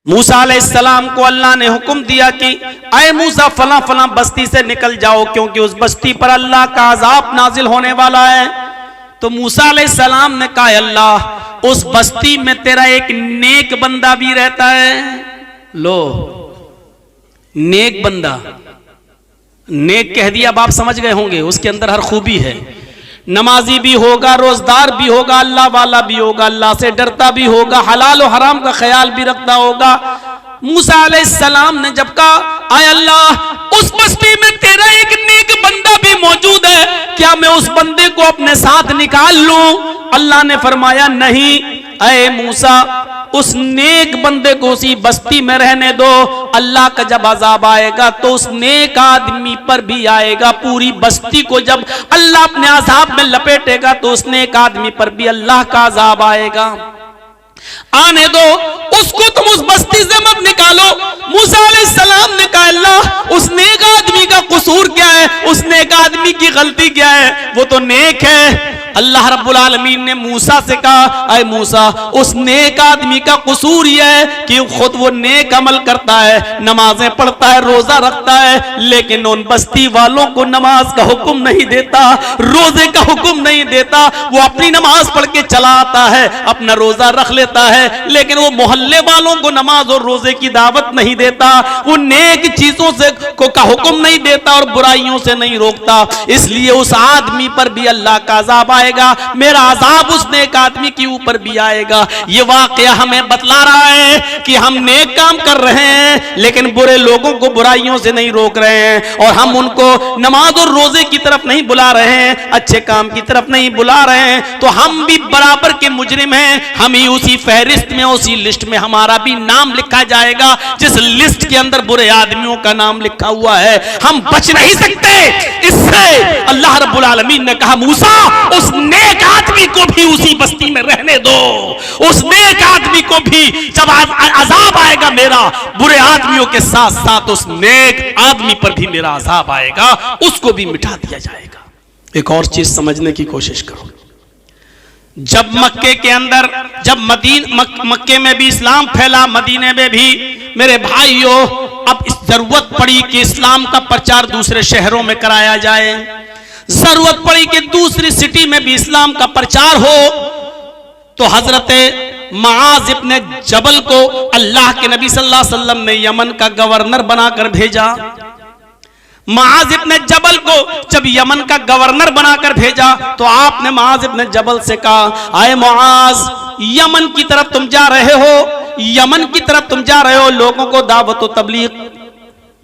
मूसा अलैहिस्सलाम को अल्लाह ने हुक्म दिया कि अय मूसा फला फला बस्ती से निकल जाओ, क्योंकि उस बस्ती पर अल्लाह का अजाब नाजिल होने वाला है। तो मूसा अलैहिस्सलाम ने कहा, अल्लाह उस बस्ती में तेरा एक नेक बंदा भी रहता है। लो, नेक बंदा, नेक कह दिया, अब आप समझ गए होंगे उसके अंदर हर खूबी है। नमाजी भी होगा, रोजदार भी होगा, अल्लाह वाला भी होगा, अल्लाह से डरता भी होगा, हलाल और हराम का ख्याल भी रखता होगा। मूसा अलैहिस्सलाम ने जब कहा, आय अल्लाह उस बस्ती में तेरा एक नेक बंदा भी मौजूद है, क्या मैं उस बंदे को अपने साथ निकाल लूं? अल्लाह ने फरमाया, नहीं, अय मूसा उस नेक बंदे को उसी बस्ती में रहने दो। अल्लाह का जब अजाब आएगा तो उस नेक आदमी पर भी आएगा। पूरी बस्ती को जब अल्लाह अपने अजाब में लपेटेगा तो उस नेक आदमी पर भी अल्लाह का अजाब आएगा। आने दो उसको, तुम उस बस्ती से मत निकालो। मूसा अलैहिस्सलाम ने कहा, अल्लाह उस नेक आदमी का कसूर क्या है, उस नेक आदमी की गलती क्या है, वो तो नेक है। अल्लाह रब्बुल आलमीन ने मूसा से कहा, अय मूसा उस नेक आदमी का कसूर यह है कि खुद वो नेक अमल करता है, नमाजें पढ़ता है, रोजा रखता है, लेकिन उन बस्ती वालों को नमाज का हुक्म नहीं देता, रोजे का हुक्म नहीं देता। वो अपनी नमाज पढ़ के चला आता है, अपना रोजा रख लेता है, लेकिन वो मोहल्ले वालों को नमाज और रोजे की दावत नहीं देता। वो नेक चीजों से का हुक्म नहीं देता और बुराइयों से नहीं रोकता। इसलिए उस आदमी पर भी अल्लाह का अजाब आएगा, मेरा अजाब उस नेक आदमी के ऊपर भी आएगा। ये वाकया हमें बतला रहा है कि हम नेक काम कर रहे हैं लेकिन बुरे लोगों को बुराइयों से नहीं रोक रहे हैं, और हम उनको नमाज और रोजे की तरफ नहीं बुला रहे हैं, अच्छे काम की तरफ नहीं बुला रहे हैं, तो हम भी बराबर के मुजरिम हैं। हम ही उसी फहरिस्त में, उसी लिस्ट में हमारा भी नाम लिखा जाएगा जिस लिस्ट के अंदर बुरे आदमियों का नाम लिखा हुआ है। हम बच नहीं सकते इससे। अल्लाह रब्बुल आलमीन ने कहा, मूसा उस नेक आदमी को भी उसी बस्ती में रहने दो। उस नेक आदमी को भी जब अजाब आएगा मेरा, बुरे आदमियों के साथ साथ उस नेक आदमी पर भी मेरा अजाब आएगा, उसको भी मिटा दिया जाएगा। एक और चीज समझने की कोशिश करो, जब मक्के के अंदर, जब मक्के में भी इस्लाम फैला, मदीने में भी, मेरे भाइयों अब इस जरूरत पड़ी कि इस्लाम का प्रचार दूसरे शहरों में कराया जाए। जरूरत पड़ी कि दूसरी सिटी में भी इस्लाम का प्रचार हो। तो हजरत मुआज इब्न जबल को अल्लाह के नबी सल्लल्लाहु अलैहि वसल्लम ने यमन का गवर्नर बनाकर भेजा। मुआज इब्न जबल को जब यमन का गवर्नर बनाकर भेजा तो आपने मुआज इब्न जबल से कहा, आए मुआज यमन की तरफ तुम जा रहे हो, यमन की तरफ तुम जा रहे हो लोगों को दावत व तबलीग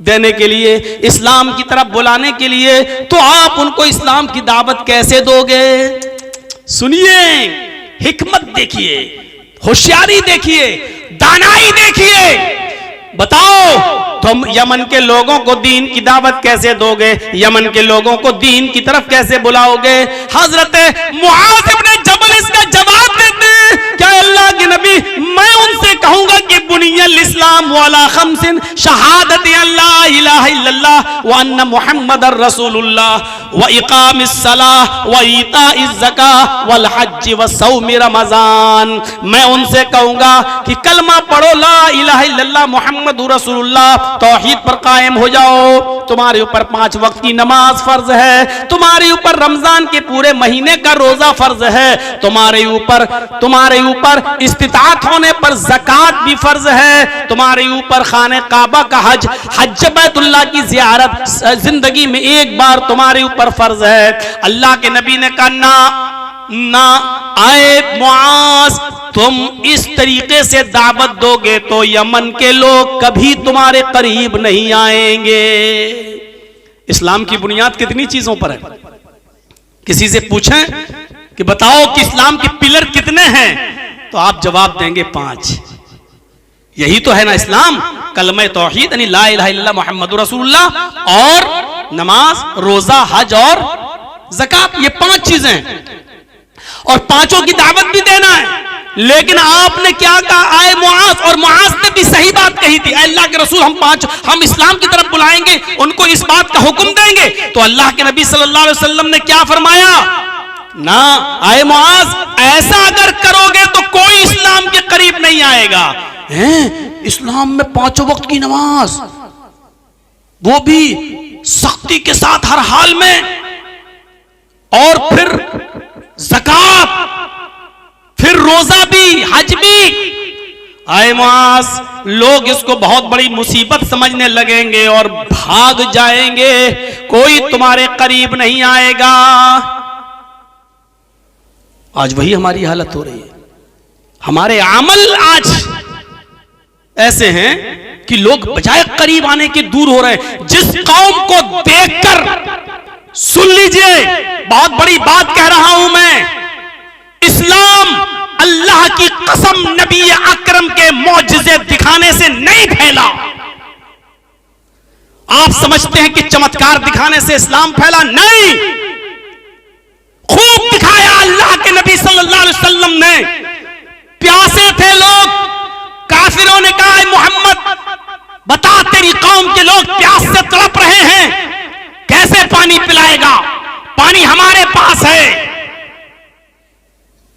देने के लिए, इस्लाम की तरफ बुलाने के लिए, तो आप उनको इस्लाम की दावत कैसे दोगे? सुनिए, हिकमत देखिए, होशियारी देखिए, दानाई देखिए। बताओ तुम यमन के लोगों को दीन की दावत कैसे दोगे, यमन के लोगों को दीन की तरफ कैसे बुलाओगे? हजरत मुआज इब्न जबल इसका जवाब देते हैं, क्या अल्लाह के नबी मैं उनसे कहूंगा कि बुनियल इस्लाम वाला खमसिन शहादत अल्लाह इलाहा इल्लल्लाह व अन्ना मुहम्मदर रसूलुल्लाह व इकामिस सलाह व ईताइज ज़कात वल हज व सौम रमजान। मैं उनसे कहूंगा कि कलमा पढ़ो, ला इलाहा इल्लल्लाह मुहम्मदुर रसूलुल्लाह, तौहीद पर कायम हो जाओ। तुम्हारे ऊपर 5 वक्त की नमाज फर्ज है, तुम्हारे ऊपर रमजान के पूरे महीने का रोजा फर्ज है, तुम्हारे ऊपर इस्तिताअत होने पर ज़कात भी फर्ज है, तुम्हारे ऊपर खाने काबा का हज बैतुल्लाह की ज़ियारत जिंदगी में एक बार तुम्हारे ऊपर फर्ज है। अल्लाह के नबी ने कहा, ना आए मुआज, तुम इस तरीके से दावत दोगे तो यमन के लोग कभी तुम्हारे करीब नहीं आएंगे। इस्लाम की बुनियाद कितनी चीजों पर है? किसी से पूछें कि बताओ कि इस्लाम के पिलर कितने हैं, तो आप जवाब देंगे 5। यही तो है ना इस्लाम, कलमा तौहीद यानी ला इलाहा इल्लल्लाह मुहम्मदुर रसूलुल्लाह, और नमाज, रोजा, हज और ज़कात, ये 5 चीजें हैं, और 5ओं की दावत भी देना है। लेकिन आपने क्या कहा, आए मुआज, और मुआज ने भी सही बात कही थी, अल्लाह के रसूल हम इस्लाम की तरफ बुलाएंगे, उनको इस बात का हुक्म देंगे। तो अल्लाह के नबी सल्लल्लाहु अलैहि वसल्लम ने क्या फरमाया, ना आए मुआज, ऐसा अगर करोगे तो कोई इस्लाम के करीब नहीं आएगा। हैं? इस्लाम में 5 वक्त की नमाज, वो भी सख्ती के साथ हर हाल में, और फिर ज़कात, फिर रोजा भी, हज भी। आए मुआज, लोग इसको बहुत बड़ी मुसीबत समझने लगेंगे और भाग जाएंगे, कोई तुम्हारे करीब नहीं आएगा। आज वही हमारी हालत हो रही है। हमारे अमल आज ऐसे हैं कि लोग बजाय करीब आने के दूर हो रहे हैं। जिस कौम को देखकर, सुन लीजिए, बहुत बड़ी बात कह रहा हूं मैं, इस्लाम अल्लाह की कसम नबी अकरम के मौजज़े दिखाने से नहीं फैला। आप समझते हैं कि चमत्कार दिखाने से इस्लाम फैला? नहीं, खूब दिखाया अल्लाह के नबी सल्लल्लाहु अलैहि वसल्लम ने। प्यासे थे लोग, काफिरों ने कहा, मोहम्मद बता, तेरी कौम के लोग प्यास से तड़प रहे हैं, कैसे पानी पिलाएगा? पानी हमारे पास है।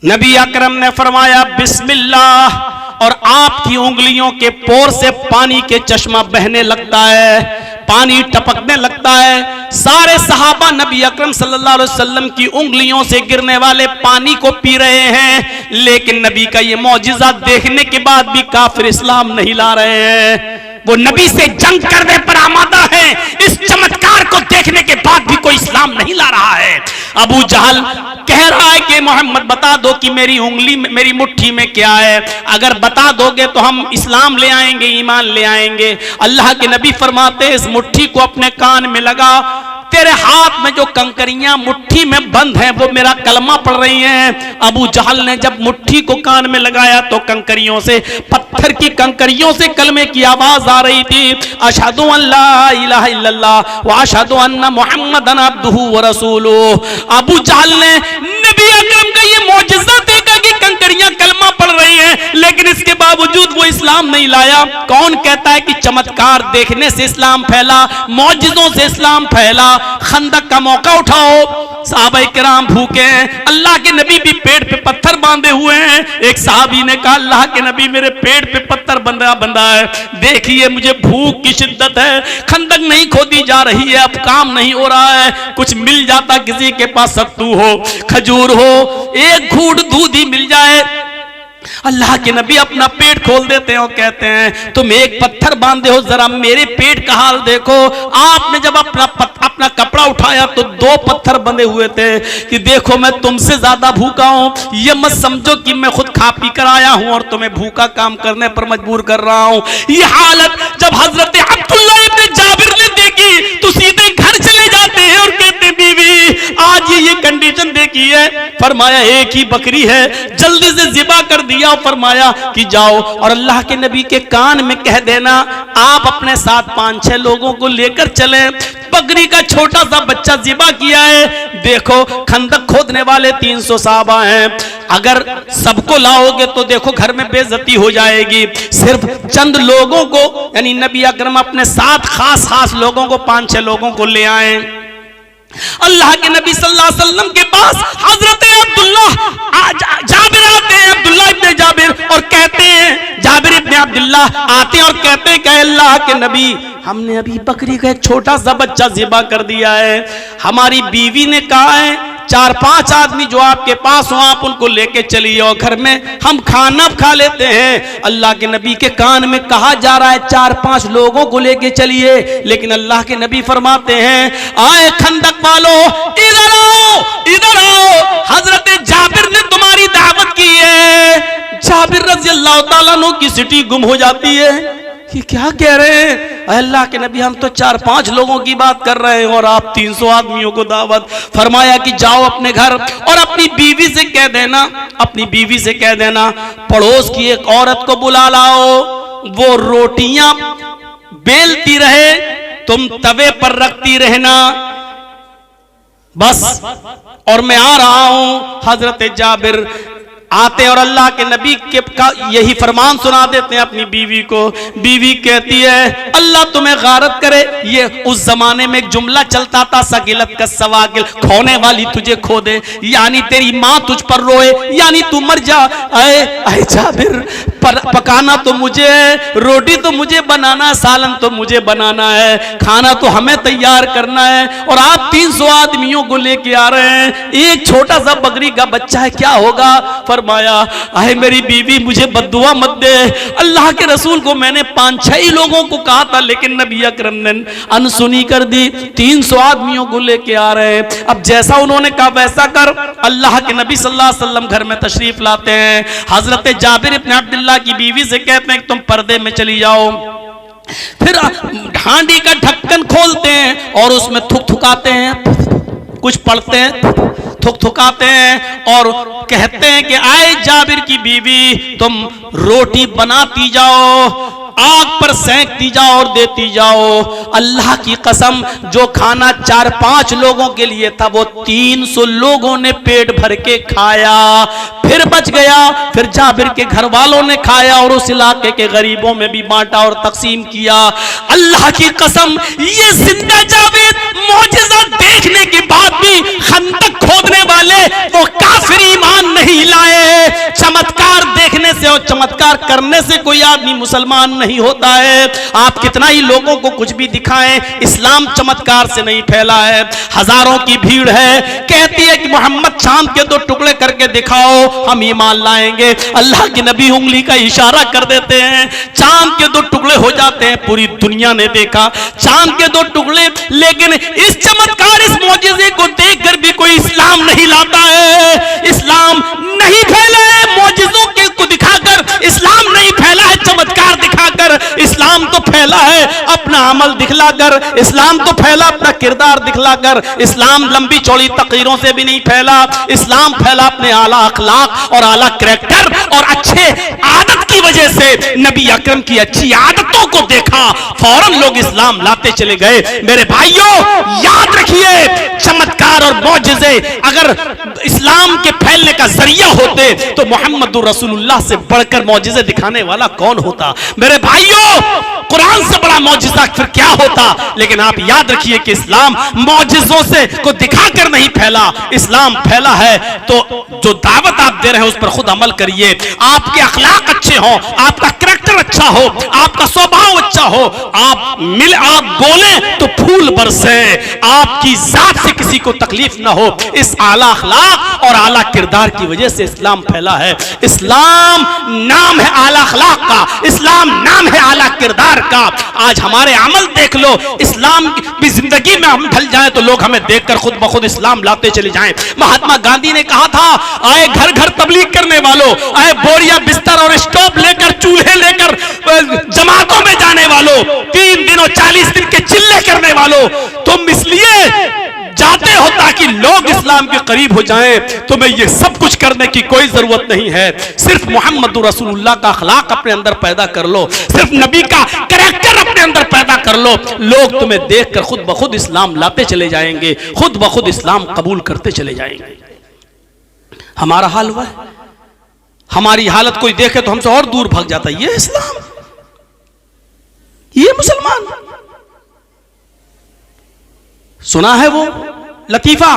नबी अकरम ने फरमाया बिस्मिल्लाह, और आपकी उंगलियों के पोर से पानी के चश्मा बहने लगता है, पानी टपकने लगता है। सारे सहाबा नबी अकरम सल्लल्लाहु अलैहि वसल्लम की उंगलियों से गिरने वाले पानी को पी रहे हैं, लेकिन नबी का ये मौजिजा देखने के बाद भी काफिर इस्लाम नहीं ला रहे हैं। वो नबी से जंग करने पर आमादा है, इस चमत्कार को देखने के बाद भी कोई इस्लाम नहीं ला रहा है। अबू जहल कह रहा है कि मोहम्मद बता दो कि मेरी उंगली में, मेरी मुट्ठी में क्या है, अगर बता दोगे तो हम इस्लाम ले आएंगे, ईमान ले आएंगे। अल्लाह के नबी फरमाते इस मुट्ठी को अपने कान में लगा, तेरे हाथ में जो कंकरियां मुट्ठी में बंद हैं वो मेरा कलमा पढ़ रही हैं। अबू जहल ने जब मुट्ठी को कान में लगाया तो कंकरियों से, पत्थर की कंकरियों से कलमे की आवाज आ रही थी, अशहदु अल्ला इलाहा इल्लल्लाह व अशहदु अन्ना मुहम्मदन अब्दुहु व रसूलुहु। अबू जहल ने नबी अकरम का ये मौजिज़ा देखा कि कंकरियां कलमा पढ़ रही हैं, लेकिन इसके बावजूद वो इस्लाम नहीं लाया। कौन कहता है कि चमत्कार देखने से इस्लाम फैला, मौजिज़ों से इस्लाम फैला? खंदक का मौका उठाओ, सहाबाए किराम भूखे हैं, अल्लाह के नबी भी पेट पे पत्थर बांधे हुए हैं। एक सहाबी ने कहा, अल्लाह के नबी मेरे पेट पे पत्थर बंधा है, देखिए मुझे भूख की शिद्दत है, खंदक नहीं खोदी जा रही है, अब काम नहीं हो रहा है, कुछ मिल जाता, किसी के पास सत्तू हो, खजूर हो, एक घूंट दूध ही मिल जाए। अल्लाह के नबी अपना पेट खोल देते हैं और कहते हैं तुम एक पत्थर बांधे हो, जरा मेरे पेट का हाल देखो। आपने जब अपना कपड़ा उठाया तो 2 पत्थर बंधे हुए थे कि देखो मैं तुमसे ज्यादा भूखा हूं, ये मत समझो कि मैं खुद खा पी कर आया हूं और तुम्हें भूखा काम करने पर मजबूर कर रहा हूं। ये हालत जब हजरत अब्दुल्ला इब्न जाबिर ने देखी तो सीधे घर चले जाते हैं और कहते हैं बीवी आज ये कंडीशन देखी है। फरमाया एक ही बकरी है, जल्दी से ज़िबा कर दिया। फरमाया कि जाओ और अल्लाह के नबी के कान में कह देना आप अपने साथ 5-6 लोगों को लेकर चले। बकरी का छोटा सा बच्चा ज़िबा किया है। देखो खंदक खोदने वाले 300 साहबा हैं, अगर सबको लाओगे तो देखो घर में बेइज्जती हो जाएगी। सिर्फ चंद लोगों को, यानी नबी अकरम अपने साथ खास लोगों को, 5-6 लोगों को ले आए। अल्लाह के नबी सल्लल्लाहु अलैहि वसल्लम के पास हजरत जाबिर आते हैं, अब्दुल्ला इब्न जाबिर, और कहते हैं, जाबिर इब्न अब्दुल्ला आते हैं और कहते हैं कि अल्लाह के नबी हमने अभी बकरी का एक छोटा सा बच्चा ज़िबा कर दिया है, हमारी बीवी ने कहा है 4-5 आदमी जो आपके पास हो आप उनको लेके चलिए और घर में हम खाना खा लेते हैं। अल्लाह के नबी के कान में कहा जा रहा है 4-5 लोगों को लेके चलिए, लेकिन अल्लाह के नबी फरमाते हैं आए खंदक वालों इधर आओ, इधर आओ, हजरत जाबिर ने तुम्हारी दावत की है। जाबिर रज़ी अल्लाह ताला अन्हु की सिटी गुम हो जाती है कि क्या कह रहे हैं अल्लाह के नबी, हम तो 4-5 लोगों की बात कर रहे हैं और आप 300 आदमियों को दावत। फरमाया कि जाओ अपने घर और अपनी बीवी से कह देना, अपनी बीवी से कह देना पड़ोस की एक औरत को बुला लाओ, वो रोटियां बेलती रहे, तुम तवे पर रखती रहना बस, और मैं आ रहा हूं। हजरत जाबिर आते और अल्लाह के नबी के का यही फरमान सुना देते हैं अपनी बीवी को। बीवी कहती है अल्लाह तुम्हें गारत करे। ये उस जमाने में एक जुमला चलता था, सगिलत का सवागिल, खोने वाली तुझे खो दे, यानी तेरी माँ तुझ पर रोए, यानी तू मर जा। आए जाबिर, पकाना तो मुझे है, रोटी तो मुझे बनाना है, सालन तो मुझे बनाना है, खाना तो हमें तैयार करना है, और आप 300 आदमियों को लेके आ रहे हैं, एक छोटा सा बकरी का बच्चा है, क्या होगा? फरमाया आए मेरी बीवी मुझे बद्दुआ मत दे। अल्लाह के रसूल को मैंने 5-6 लोगों को कहा था, लेकिन नबी अकरम ने अनसुनी कर दी। 300 आदमियों को लेके आ रहे हैं। अब जैसा उन्होंने कहा वैसा कर। अल्लाह के नबी सल्लल्लाहु अलैहि वसल्लम घर में तशरीफ लाते हैं। हजरत जाबिर इब्न अब्दुल्लाह की बीवी से कहते हैं तुम पर्दे में चली जाओ। फिर हांडी का ढक्कन खोलते हैं और उसमें थुकथुकाते हैं, कुछ पढ़ते हैं, थुकथुकाते हैं और कहते हैं कि आए जाबिर की बीवी तुम रोटी बनाती जाओ, आग पर सेंकती जाओ और देती जाओ। अल्लाह की कसम जो खाना 4-5 लोगों के लिए था वो 300 लोगों ने पेट भर के खाया, फिर बच गया। फिर जाबिर के घर वालों ने खाया और उस इलाके के गरीबों में भी बांटा और तकसीम किया। अल्लाह की कसम ये जिंदा जाबिर मौजिज़ा देखने के बाद भी खंदक खोदने वाले वो काफिर ईमान नहीं लाए। चमत्कार देखने से और चमत्कार करने से कोई आदमी मुसलमान नहीं होता है। आप कितना ही लोगों को कुछ भी दिखाएं, इस्लाम चमत्कार से नहीं फैला है। हजारों की भीड़ है, कहती है कि मोहम्मद चांद के 2 टुकड़े करके दिखाओ, हम ईमान लाएंगे। अल्लाह के नबी उंगली का इशारा कर देते हैं, चांद के 2 टुकड़े हो जाते हैं। पूरी दुनिया ने देखा चांद के 2 टुकड़े, लेकिन इस चमत्कार इस मौजिज़े को देखकर भी कोई इस्लाम नहीं लाता है। इस्लाम नहीं फैला है मौजिज़ों के को दिखाकर, इस्लाम नहीं फैला है चमत्कार दिखाकर, इस्लाम तो फैला है अपना अमल दिखलाकर, इस्लाम तो फैला अपना किरदार दिखलाकर। इस्लाम लंबी चौड़ी तकरीरों से भी नहीं फैला, इस्लाम फैला अपने आला अखलाक और आला करैक्टर और अच्छे आदत की वजह से। नबी अकरम की अच्छी आदतों को देखा, फौरन लोग इस्लाम लाते चले गए। मेरे भाइयों याद रखिए, चमत्कार और मौजिज़े अगर इस्लाम के फैलने का जरिया होते तो मोहम्मदुर रसूलुल्लाह से बढ़कर मौजिज़े दिखाने वाला कौन होता? मेरे भाइयों कुरान से बड़ा मौजिज़ा फिर क्या होता? लेकिन आप याद रखिए कि इस्लाम मौजिज़ों से को दिखाकर नहीं फैला, इस्लाम फैला है तो जो दावत आप दे रहे हैं उस पर खुद अमल करिए। आपके अखलाक अच्छे हों, आपका करैक्टर अच्छा हो, आपका स्वभाव अच्छा हो, आप बोले तो फूल बरसे, आपकी जात से किसी को तकलीफ ना हो। इस आला अखलाक और आला किरदार की वजह से इस्लाम फैला है। इस्लाम नाम है आला अखलाक का, इस्लाम नाम है आला किरदार का। आज हमारे अमल देख लो, इस्लाम की जिंदगी में हम ढल जाएं तो लोग हमें देखकर खुद ब खुद इस्लाम लाते चले जाएं। महात्मा गांधी ने कहा था, आए घर घर तबलीग करने वालों, आए बोरिया बिस्तर और स्टोव लेकर चूल्हे लेकर जमातों में जाने वालों, 3 दिन और 40 दिन के चिल्ले करने वालों, तुम इसलिए जाते हो ताकि लोग इस्लाम के करीब हो जाएं। तुम्हें ये सब कुछ करने की कोई जरूरत नहीं है। सिर्फ मोहम्मद रसूलुल्लाह का अखलाक अपने अंदर पैदा कर लो, सिर्फ नबी का करैक्टर अपने अंदर पैदा कर लो, लोग तुम्हें देखकर खुद ब खुद इस्लाम लाते चले जाएंगे, खुद ब खुद इस्लाम कबूल करते चले जाएंगे। हमारा हाल हुआ है, हमारी हालत कोई देखे तो हमसे और दूर भाग जाता है। ये इस्लाम, ये मुसलमान। सुना है वो लतीफा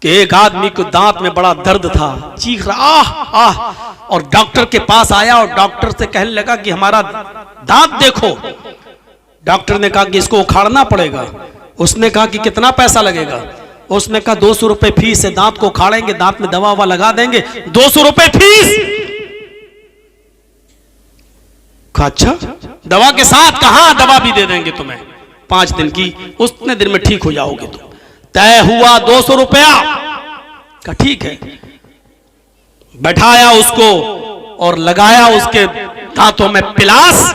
कि एक आदमी को दांत में बड़ा दर्द था, चीख रहा आह आह, और डॉक्टर के पास आया और डॉक्टर से कहने लगा कि हमारा दांत देखो। डॉक्टर ने कहा कि इसको उखाड़ना पड़ेगा। उसने कहा कि कितना पैसा लगेगा? उसने कहा 200 रुपए फीस है, दांत को उखाड़ेंगे, दांत में दवा ववा लगा देंगे, 200 रुपए फीस। कहा अच्छा, दवा के साथ? कहा दवा भी दे देंगे तुम्हें 5 दिन की, उतने दिन में ठीक हो जाओगे तुम। तय हुआ 200 रुपया का, ठीक है। बैठाया उसको और लगाया उसके दांतों में पिलास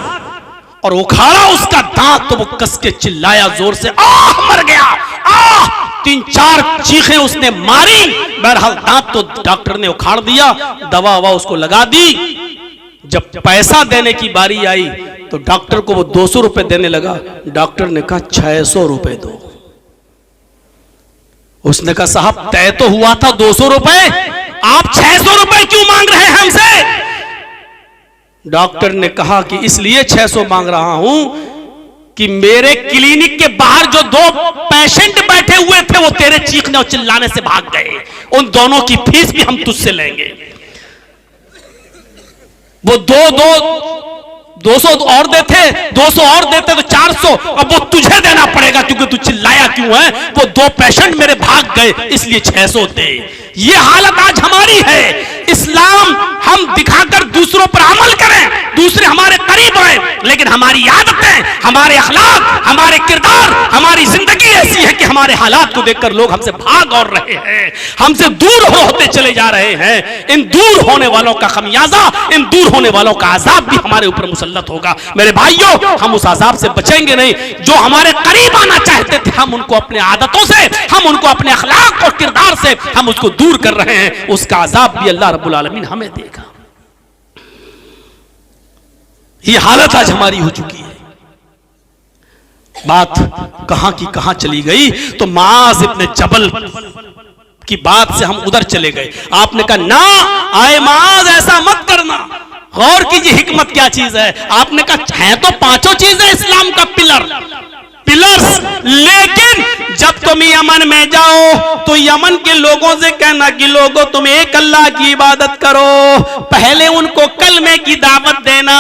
और उखाड़ा उसका दांत, तो वो कस के चिल्लाया जोर से, आह मर गया, आह। 3-4 चीखें उसने मारी, बहरहाल दांत तो डॉक्टर ने उखाड़ दिया, दवा ववा उसको लगा दी। जब पैसा देने की बारी आई तो डॉक्टर को वो 200 रुपए देने लगा। डॉक्टर ने कहा 600 रुपए दो। उसने कहा साहब तय तो हुआ था 200 रुपए, आप 600 रुपए क्यों मांग रहे हैं हमसे? डॉक्टर ने कहा कि इसलिए 600 मांग रहा हूं कि मेरे क्लिनिक के बाहर जो 2 पेशेंट बैठे हुए थे वो तेरे चीखने और चिल्लाने से भाग गए, उन दोनों की फीस भी हम तुझसे लेंगे। वो 200 और देते, 200 और देते तो 400, अब वो तुझे देना पड़ेगा क्योंकि तू चिल्लाया क्यों है। वो 2 पेशेंट मेरे भाग गए इसलिए 600 दे। ये हालत आज हमारी है। इस्लाम हम दिखाकर दूसरों पर अमल करें, दूसरे हमारे करीब आए, लेकिन हमारी आदतें, हमारे अखलाक, हमारे किरदार, हमारी जिंदगी ऐसी है कि हमारे हालात को देखकर लोग हमसे भाग और रहे हैं, हमसे दूर होते चले जा रहे हैं। इन दूर होने वालों का खमियाजा, इन दूर होने वालों का अजाब भी हमारे ऊपर मुसल्लत होगा। मेरे भाइयों, हम उस अजाब से बचेंगे नहीं। जो हमारे करीब आना चाहते थे, हम उनको अपने आदतों से, हम उनको अपने अखलाक और किरदार से हम उसको दूर कर रहे हैं। उसका अजाब भी अल्लाह रब्बुल आलमीन हमें देगा। ये हालत आज हमारी हो चुकी है। बात कहां की कहां चली गई तो माज इब्ने जबल की बात से हम उधर चले गए। आपने कहा ना आए माज, ऐसा मत करना, गौर कीजिए हिकमत क्या चीज है। आपने कहा है तो 5 चीजें इस्लाम का पिलर्स, लेकिन जब तुम यमन में जाओ तो यमन के लोगों से कहना कि लोगों तुम एक अल्लाह की इबादत करो। पहले उनको कलमे की दावत देना।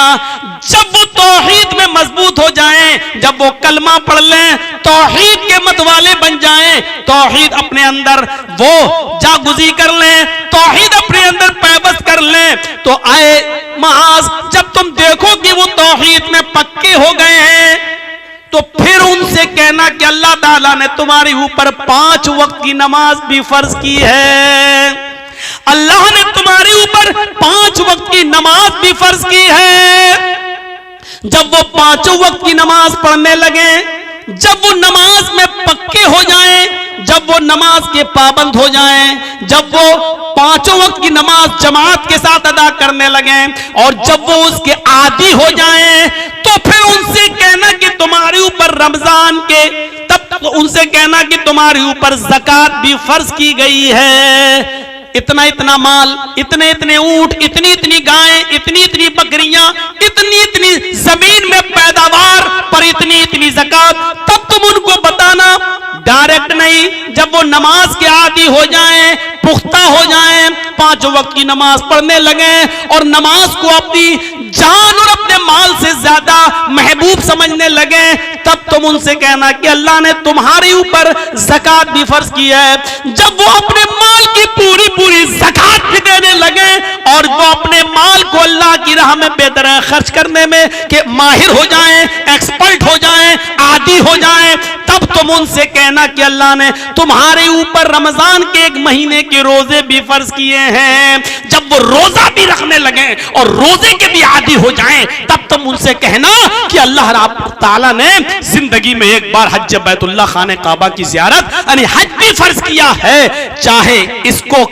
जब वो तौहीद में मजबूत हो जाएं, जब वो कलमा पढ़ लें, तौहीद के मत वाले बन जाएं, तौहीद अपने अंदर वो जागुजी कर लें, तौहीद अपने अंदर पैबस्त कर लें, तो आए महाज जब तुम देखो कि वो तौहीद में पक्के हो गए हैं तो फिर उनसे कहना कि अल्लाह ताला ने तुम्हारे ऊपर 5 वक्त की नमाज भी फर्ज की है। अल्लाह ने तुम्हारे ऊपर 5 वक्त की नमाज भी फर्ज की है। जब वो 5 वक्त की नमाज पढ़ने लगे, जब वो नमाज में पक्के हो जाएं, जब वो नमाज के पाबंद हो जाएं, जब वो 5 वक्त की नमाज जमात के साथ अदा करने लगे और जब वो उसके आदी हो जाएं, तो फिर उनसे कहना कि तुम्हारे ऊपर रमजान के, तब उनसे कहना कि तुम्हारे ऊपर ज़कात भी फर्ज की गई है। इतना इतना माल, इतने इतने ऊंट, इतनी इतनी गायें, इतनी इतनी बकरियां, इतनी इतनी जमीन में पैदावार पर इतनी इतनी ज़कात। तब तुम उनको बताना, डायरेक्ट नहीं। जब वो नमाज के आदी हो जाएं, पुख्ता हो जाएं, 5 वक्त की नमाज पढ़ने लगे और नमाज को अपनी जान और अपने माल से ज्यादा महबूब समझने लगे, तब तुम उनसे कहना कि अल्लाह ने तुम्हारे ऊपर ज़कात भी फर्ज की है। जब वो अपने माल की पूरी पूरी ज़कात भी देने लगे और वो अपने माल को अल्लाह की राह में बेदरह खर्च करने में के माहिर हो जाएं, एक्सपर्ट हो जाएं, आदी हो जाएं, तब तुम उनसे कहना कि अल्लाह ने तुम्हारे ऊपर रमजान के 1 महीने के रोजे भी फर्ज किए हैं। जब वो रोजा भी रखने लगे और रोजे के भी आदी हो जाएं, तब तुम उनसे कहना कि अल्लाह ताला ने जिंदगी में एक बार हज बैतुल्लाह खाने काबा की जियारत यानी हज भी फर्ज किया है। चाहे इसको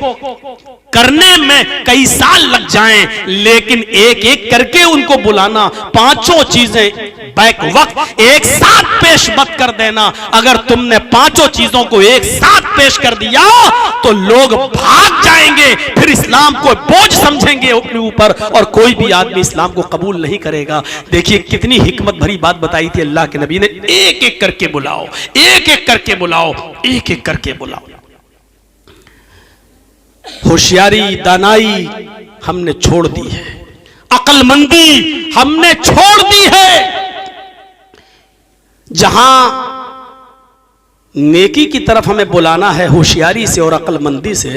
करने में कई साल लग जाएं, लेकिन एक एक करके उनको बुलाना, 5 चीजें बैक वक्त एक साथ पेश मत कर देना। अगर तुमने 5 चीजों को एक साथ पेश कर दिया तो लोग भाग जाएंगे, फिर इस्लाम को बोझ समझेंगे अपने ऊपर और कोई भी आदमी इस्लाम को कबूल नहीं करेगा। देखिए कितनी हिकमत भरी बात बताई थी अल्लाह के नबी ने। एक एक करके बुलाओ, एक एक करके बुलाओ, एक एक करके बुलाओ। होशियारी, दानाई हमने छोड़ दी है, अक्लमंदी हमने छोड़ दी है। जहां नेकी की तरफ हमें बुलाना है होशियारी से और अक्लमंदी से,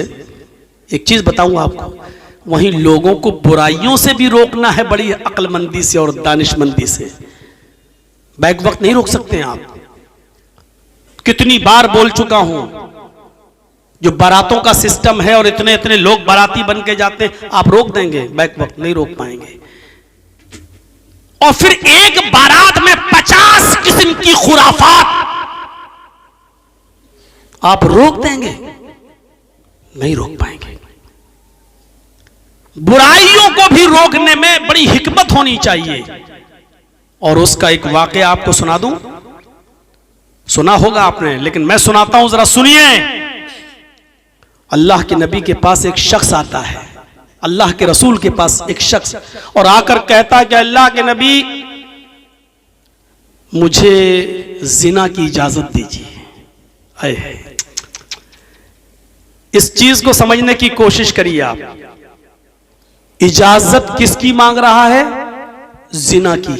एक चीज बताऊंगा आपको, वहीं लोगों को बुराइयों से भी रोकना है बड़ी अक्लमंदी से और दानिशमंदी से। बैक वक्त नहीं रोक सकते आप। कितनी बार बोल चुका हूं, जो बारातों का सिस्टम है और इतने इतने लोग बाराती बन के जाते हैं, आप रोक देंगे? बैक वक्त नहीं रोक पाएंगे। और फिर एक बारात में 50 किस्म की खुराफात आप रोक देंगे? नहीं रोक पाएंगे। बुराइयों को भी रोकने में बड़ी हिकमत होनी चाहिए। और उसका एक वाकया आपको सुना दूं, सुना होगा आपने, लेकिन मैं सुनाता हूं, जरा सुनिए। अल्लाह के नबी के पास एक शख्स आता है, अल्लाह के रसूल के पास एक शख्स, और आकर कहता है कि अल्लाह के नबी मुझे जिना की इजाजत दीजिए। आए, इस चीज को समझने की कोशिश करिए आप। इजाजत किसकी मांग रहा है? जिना की।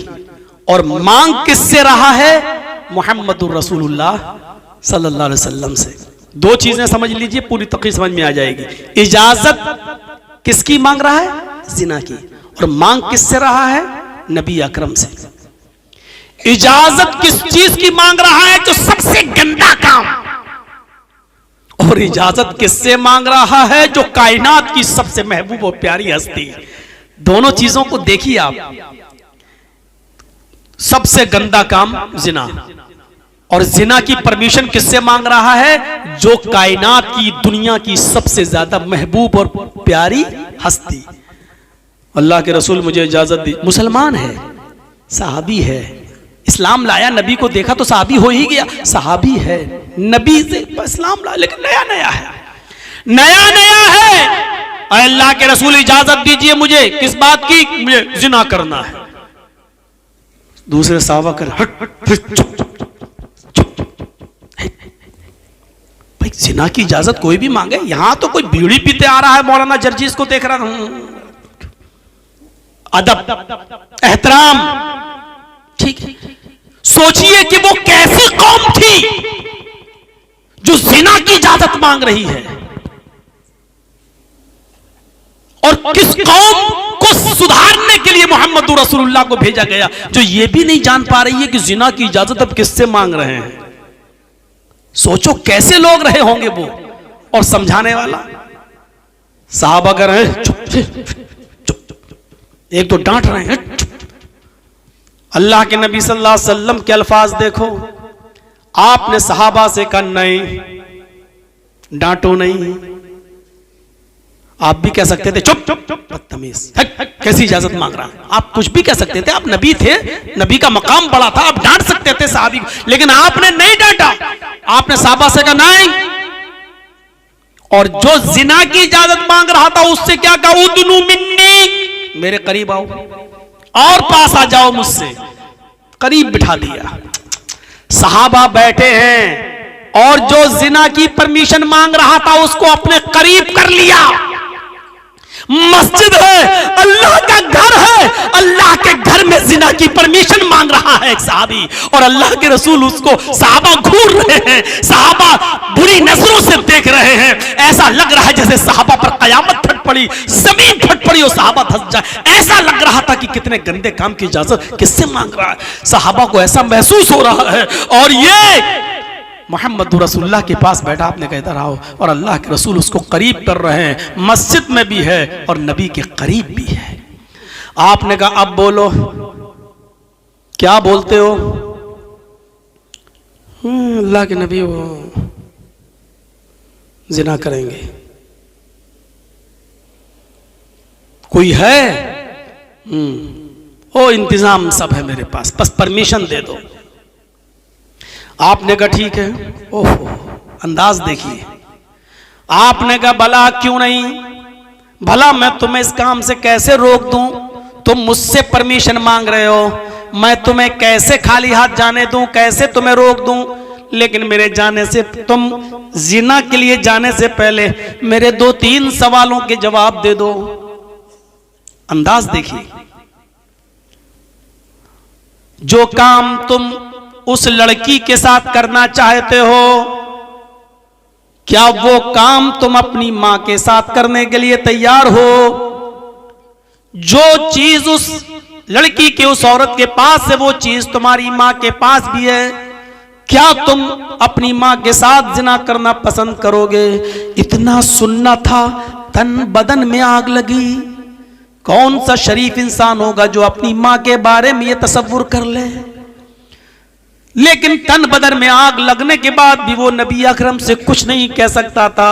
और मांग किससे रहा है? मुहम्मदुर रसूलुल्लाह सल्लल्लाहु अलैहि वसल्लम से। दो चीजें समझ लीजिए, पूरी तकरीर समझ में आ जाएगी। इजाजत किसकी मांग रहा है? जिना की। और मांग किससे रहा है? नबी अकरम से। इजाजत किस चीज की मांग रहा है? जो सबसे गंदा काम। और इजाजत किससे मांग रहा है? जो कायनात की सबसे महबूब और प्यारी हस्ती। दोनों चीजों को देखिए आप। सबसे गंदा काम जिना, और जिना की परमिशन किससे मांग रहा है? जो कायनात की, दुनिया की सबसे ज्यादा महबूब और प्यारी हस्ती। अल्लाह के रसूल मुझे इजाजत दी। मुसलमान है, सहाबी है, इस्लाम लाया, नबी को देखा तो सहाबी हो ही गया। सहाबी है, नबी से इस्लाम लाया, लेकिन नया नया है, नया नया है। अल्लाह के रसूल इजाजत दीजिए मुझे। किस बात की? मुझे जिना करना है। दूसरे साहबा कर भाई, जिना की इजाजत कोई भी मांगे? यहां तो कोई बीड़ी पीते आ रहा है, मौलाना जर्जीस को देख रहा हूं। अदब, एहतराम, ठीक है। सोचिए कि वो कैसी कौम थी जो जिना की इजाजत मांग रही है, और किस कौम को सुधारने के लिए मोहम्मद रसूलुल्लाह को भेजा गया, जो ये भी नहीं जान पा रही है कि जिना की इजाजत अब किससे मांग रहे हैं। सोचो कैसे लोग रहे होंगे वो। और समझाने वाला साहबा कर रहे हैं, चुप, एक तो डांट रहे हैं। अल्लाह के नबी सल्लल्लाहु अलैहि वसल्लम के अल्फाज देखो। आपने सहाबा से कहा नहीं, डांटो नहीं। आप भी कह सकते थे चुप चुप चुप, बदतमीज, कैसी इजाजत मांग रहा है। आप कुछ भी कह सकते थे, आप नबी थे, नबी का मकाम बड़ा था, आप डांट सकते थे साहबी, लेकिन आपने नहीं डांटा। आपने सहाबा से कहा नहीं। और जो जिना की इजाजत मांग रहा था उससे क्या कहा? उदनु मिन्नी, मेरे करीब आओ और पास आ जाओ मुझसे। करीब बिठा दिया। सहाबा बैठे हैं और जो जिना की परमिशन मांग रहा था उसको अपने करीब कर लिया। मस्जिद है, अल्लाह का घर है, अल्लाह के घर में जिना की परमिशन मांग रहा है एक सहाबी, और अल्लाह के रसूल उसको, सहाबा घूर रहे हैं, सहाबा बुरी नजरों से देख रहे हैं। ऐसा लग रहा है जैसे सहाबा पर कयामत फट पड़ी, जमीन फट पड़ी और सहाबा धंस जाए। ऐसा लग रहा था कि कितने गंदे काम की इजाजत किससे मांग रहा है। सहाबा को ऐसा महसूस हो रहा है। और ये मोहम्मद रसूलुल्लाह के पास बैठा, आपने कहता रहा हो, और अल्लाह के रसूल उसको करीब कर रहे हैं। मस्जिद में भी है और नबी के करीब भी है। आपने कहा अब बोलो, क्या बोलते हो? अल्लाह के नबी वो जिना करेंगे। कोई है? ओ इंतजाम सब है मेरे पास, बस परमिशन दे दो। आपने कहा ठीक है। ओहो, अंदाज देखिए। आपने कहा भला क्यों नहीं? भला मैं तुम्हें इस काम से कैसे रोक दूं? तुम मुझसे परमिशन मांग रहे हो, मैं तुम्हें कैसे खाली हाथ जाने दूं, कैसे तुम्हें रोक दूं? लेकिन मेरे जाने से, तुम जिना के लिए जाने से पहले मेरे 2-3 सवालों के जवाब दे दो। अंदाज देखिए। जो काम तुम उस लड़की के साथ करना चाहते हो, क्या वो काम तुम अपनी मां के साथ करने के लिए तैयार हो? जो चीज उस लड़की के, उस औरत के पास है, वो चीज तुम्हारी मां के पास भी है। क्या तुम अपनी मां के साथ जिना करना पसंद करोगे? इतना सुनना था, तन बदन में आग लगी। कौन सा शरीफ इंसान होगा जो अपनी मां के बारे में ये तसव्वुर कर ले? लेकिन तन बदन में आग लगने के बाद भी वो नबी अकरम से कुछ नहीं कह सकता था,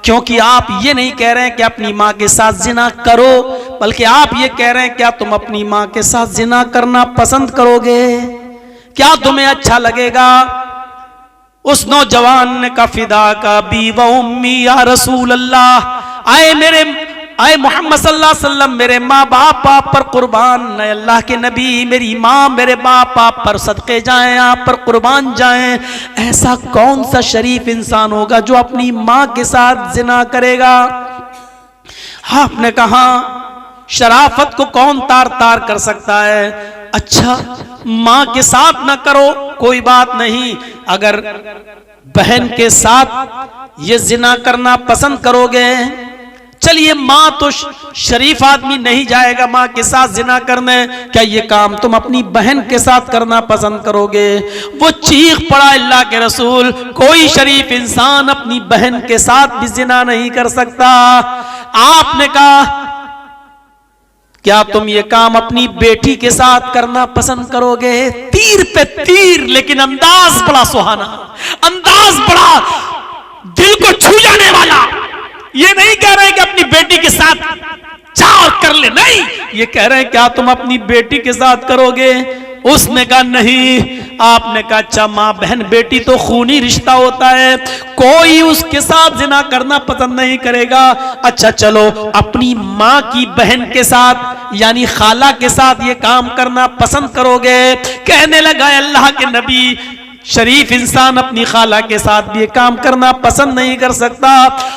क्योंकि आप ये नहीं कह रहे हैं कि अपनी मां के साथ जिना करो, बल्कि आप ये कह रहे हैं क्या तुम अपनी मां के साथ जिना करना पसंद करोगे? क्या तुम्हें अच्छा लगेगा? उस नौजवान ने कहा फिदा का बी व उम्मी या रसूल अल्लाह, आए मोहम्मद सल्लल्लाहु अलैहि वसल्लम, मेरे माँ बाप आप पर कुर्बान है अल्लाह के नबी, मेरी माँ मेरे बाप आप पर सदके जाएं, आप पर कुर्बान जाएं। ऐसा कौन सा शरीफ इंसान होगा जो अपनी माँ के साथ जिना करेगा? आपने कहा शराफत को कौन तार तार कर सकता है? अच्छा माँ के साथ ना करो कोई बात नहीं, अगर बहन के साथ ये जिना करना पसंद करोगे, चलिए माँ तो शरीफ आदमी नहीं जाएगा माँ के साथ जिना करने, क्या ये काम तुम अपनी बहन के साथ करना पसंद करोगे? वो चीख पड़ा अल्लाह के रसूल, कोई शरीफ इंसान अपनी बहन के साथ भी जिना नहीं कर सकता। आपने कहा क्या तुम ये काम अपनी बेटी के साथ करना पसंद करोगे? तीर पे तीर, लेकिन अंदाज बड़ा सुहाना, अंदाज बड़ा दिल को छू जाने वाला। ये नहीं कह रहे कि अपनी बेटी के साथ जा और कर ले, नहीं, ये कह रहे हैं क्या तुम अपनी बेटी के साथ करोगे? उसने कहा नहीं। आपने कहा अच्छा माँ बहन बेटी तो खूनी रिश्ता होता है, कोई उसके साथ जिना करना पसंद नहीं करेगा। अच्छा चलो अपनी माँ की बहन के साथ यानी खाला के साथ ये काम करना पसंद करोगे? कहने लगा अल्लाह के नबी शरीफ इंसान अपनी खाला के साथ भी ये काम करना पसंद नहीं कर सकता।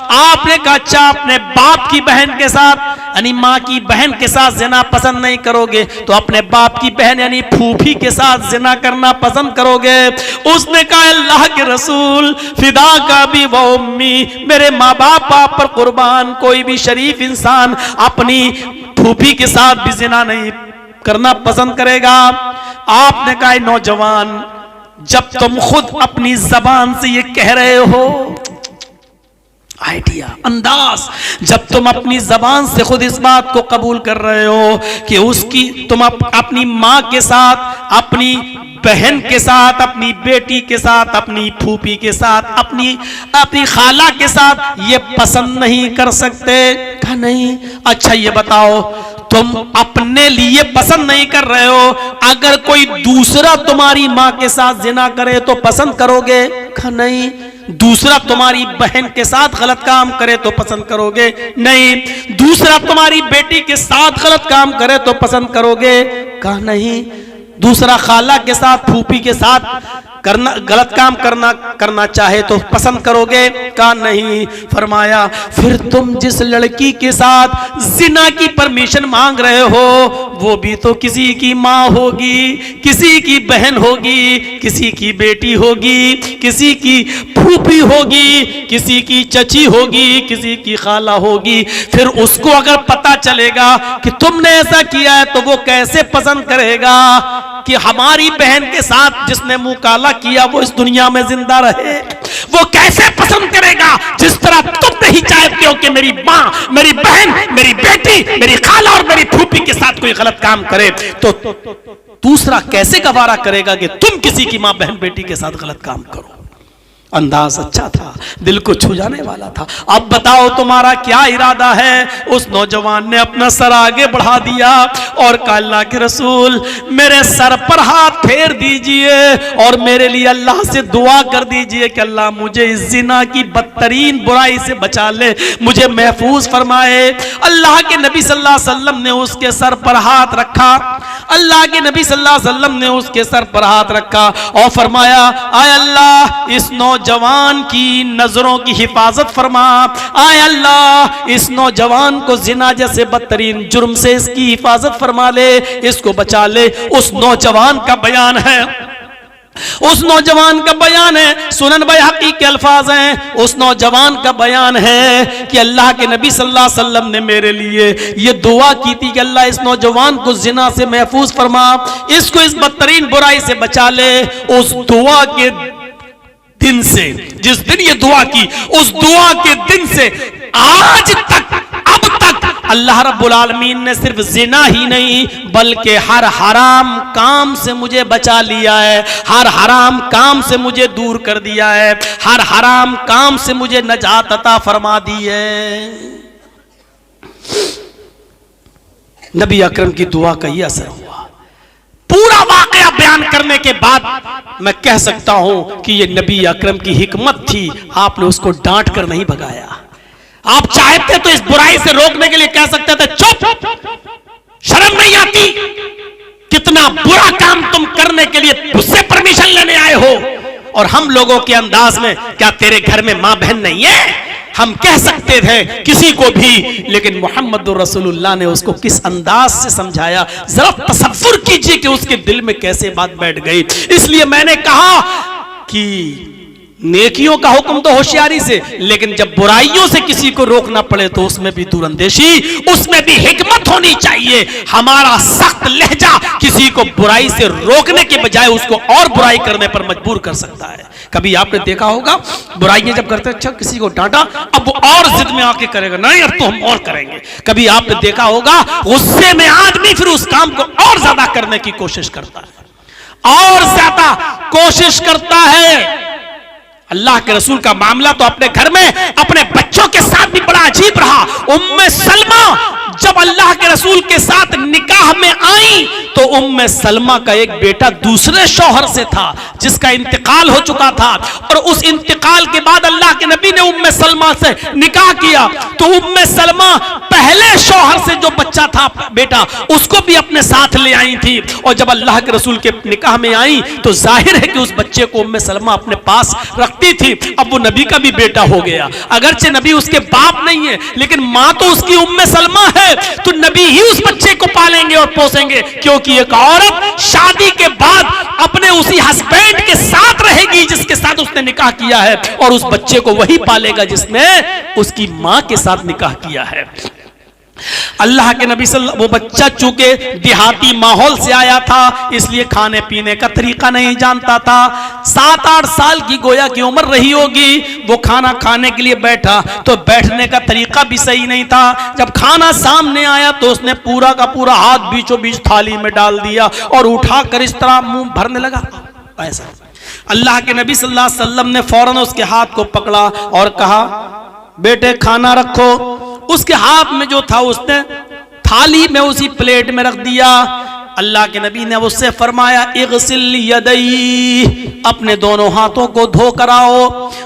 आपने कहा अच्छा अपने बाप की बहन के साथ यानी माँ की बहन के साथ जिना पसंद नहीं करोगे तो अपने बाप की बहन यानी फूफी के साथ जिना करना पसंद करोगे? उसने कहा अल्लाह के रसूल फिदा का भी वो उम्मी, मेरे माँ बाप आप पर कुर्बान, कोई भी शरीफ इंसान अपनी फूफी के साथ भी जिना नहीं करना पसंद करेगा। आपने कहा नौजवान जब तुम खुद अपनी जबान से ये कह रहे हो, आइडिया अंदाज, जब तुम अपनी जबान से खुद इस बात को कबूल कर रहे हो कि उसकी तुम अपनी माँ के साथ, अपनी बहन के साथ, अपनी बेटी के साथ, अपनी फूफी के साथ, अपनी खाला के साथ ये पसंद नहीं कर सकते? कहा नहीं। अच्छा ये बताओ तुम अपने लिए पसंद नहीं कर रहे हो, अगर कोई दूसरा तुम्हारी माँ के साथ जिना करे तो पसंद करोगे? कहा नहीं। दूसरा तुम्हारी बहन के साथ गलत काम करे तो पसंद करोगे? नहीं। दूसरा तुम्हारी बेटी के साथ गलत काम करे तो पसंद करोगे? कहा नहीं। दूसरा खाला के साथ फूफी के साथ करना गलत काम करना चाहे तो पसंद करोगे? कहा नहीं। फरमाया फिर तुम जिस लड़की के साथ जिना की परमिशन मांग रहे हो वो भी तो किसी की माँ होगी, किसी की बहन होगी, किसी की बेटी होगी, किसी की फूफी होगी, किसी की चची होगी, किसी की खाला होगी। फिर उसको अगर पता चलेगा कि तुमने ऐसा किया है तो वो कैसे पसंद करेगा कि हमारी बहन के साथ जिसने मुंह काला किया वो इस दुनिया में जिंदा रहे? वो कैसे पसंद करेगा जिस तरह तुम नहीं चाहते हो कि मेरी माँ, मेरी बहन, मेरी बेटी, मेरी खाला और मेरी फूफी के साथ कोई गलत काम करे, तो दूसरा कैसे गवारा करेगा कि तुम किसी की माँ बहन बेटी के साथ गलत काम करो? अंदाज अच्छा था, दिल को छू जाने वाला था। अब बताओ तुम्हारा क्या इरादा है? उस नौजवान ने अपना सर आगे बढ़ा दिया और कहा अल्लाह के रसूल मेरे सर पर हाथ फेर दीजिए और मेरे लिए अल्लाह से दुआ कर दीजिए कि अल्लाह मुझे इस जिना की बदतरीन बुराई से बचा ले, मुझे महफूज फरमाए। अल्लाह के नबी सल्लल्लाहु अलैहि वसल्लम ने उसके सर पर हाथ रखा, अल्लाह के नबी सल्लल्लाहु अलैहि वसल्लम ने उसके सर पर हाथ रखा और फरमाया आय अल्लाह इस नौजवान की नजरों की हिफाजत फरमा, आय अल्लाह इस नौजवान को जिना जैसे बदतरीन जुर्म से इसकी हिफाजत फरमा ले, इसको बचा ले। उस नौजवान का बयान है, उस नौजवान का बयान है, सुनन बैहक़ी के अल्फाज हैं, उस नौजवान का बयान है कि अल्लाह के नबी सल्लल्लाहु अलैहि वसल्लम ने मेरे लिए ये दुआ की थी कि अल्लाह इस नौजवान को जिना से महफूज फरमा, इसको इस बदतरीन बुराई से बचा ले। उस दुआ के दिन से, जिस दिन ये दुआ की, उस दुआ के दिन से आज तक, अब तक अल्लाह रब्बुल आलमीन ने सिर्फ जिना ही नहीं बल्कि हर हराम काम से मुझे बचा लिया है, हर हराम काम से मुझे दूर कर दिया है, हर हराम काम से मुझे नजात अता फरमा दी है। नबी अकरम की दुआ का ये असर हुआ। पूरा वाकया बयान करने के बाद मैं कह सकता हूं कि ये नबी अकरम की हिकमत थी, आपने उसको डांट कर नहीं भगाया। आप चाहते तो इस बुराई से रोकने के लिए कह सकते थे चुप, शर्म नहीं आती, कितना बुरा काम तुम करने के लिए उससे परमिशन लेने आए हो। और हम लोगों के अंदाज में, क्या तेरे घर में मां बहन नहीं है, हम कह सकते थे किसी को भी, लेकिन मोहम्मद रसूलुल्लाह ने उसको किस अंदाज से समझाया, जरा तसव्वुर कीजिए कि उसके दिल में कैसे बात बैठ गई। इसलिए मैंने कहा कि नेकियों का हुक्म तो होशियारी से, लेकिन जब बुराइयों से किसी को रोकना पड़े तो उसमें भी दूरअंदेशी, उसमें भी हिकमत होनी चाहिए। हमारा सख्त लहजा किसी को बुराई से रोकने के बजाय उसको और बुराई करने पर मजबूर कर सकता है। कभी आपने देखा होगा बुराइयां जब करते, अच्छा किसी को डांटा, अब वो और जिद में आके करेगा, नहीं अब तो हम और करेंगे। कभी आपने देखा होगा गुस्से में आदमी फिर उस काम को और ज्यादा करने की कोशिश करता है, और ज्यादा कोशिश करता है। अल्लाह के रसूल का मामला तो अपने घर में अपने बच्चों के साथ भी बड़ा अजीब रहा। उम्मे सलमा जब अल्लाह के रसूल के साथ निकाह में आई तो उम्मे सलमा का एक बेटा दूसरे शौहर से था जिसका इंतकाल हो चुका था, और उस इंतकाल के बाद अल्लाह के नबी ने उम्मे सलमा से निकाह किया। तो उम्मे सलमा पहले शौहर से जो बच्चा था बेटा, उसको भी अपने साथ ले आई थी, और जब अल्लाह के रसूल के निकाह में आई तो जाहिर है कि उस बच्चे को उम्मे सलमा अपने पास रखती थी। अब वो नबी का भी बेटा हो गया, अगरचे नबी उसके बाप नहीं है, लेकिन मां तो उसकी उम्मे सलमा है, तो नबी ही उस बच्चे को पालेंगे और पोसेंगे, क्योंकि एक औरत शादी के बाद अपने उसी हस्बैंड के साथ रहेगी जिसके साथ उसने निकाह किया है, और उस बच्चे को वही पालेगा जिसने उसकी मां के साथ निकाह किया है। अल्लाह के नबी वो बच्चा चूंकि देहाती माहौल से आया था, इसलिए खाने पीने का तरीका नहीं जानता था। 7-8 साल की गोया की उम्र रही होगी, वो खाना खाने के लिए बैठा तो बैठने का तरीका भी सही नहीं था। जब खाना सामने आया तो उसने पूरा का पूरा हाथ बीचों बीच थाली में डाल दिया और उठाकर इस तरह मुंह भरने लगा। ऐसा अल्लाह के नबी सल्लल्लाहु अलैहि वसल्लम ने फौरन उसके हाथ को पकड़ा और कहा, बेटे खाना रखो। उसके हाथ में जो था उसने थाली में उसी प्लेट में रख दिया। अल्लाह के नबी ने उससे फरमाया, इग़सिल यदैहि, अपने दोनों हाथों को धोकर आओ।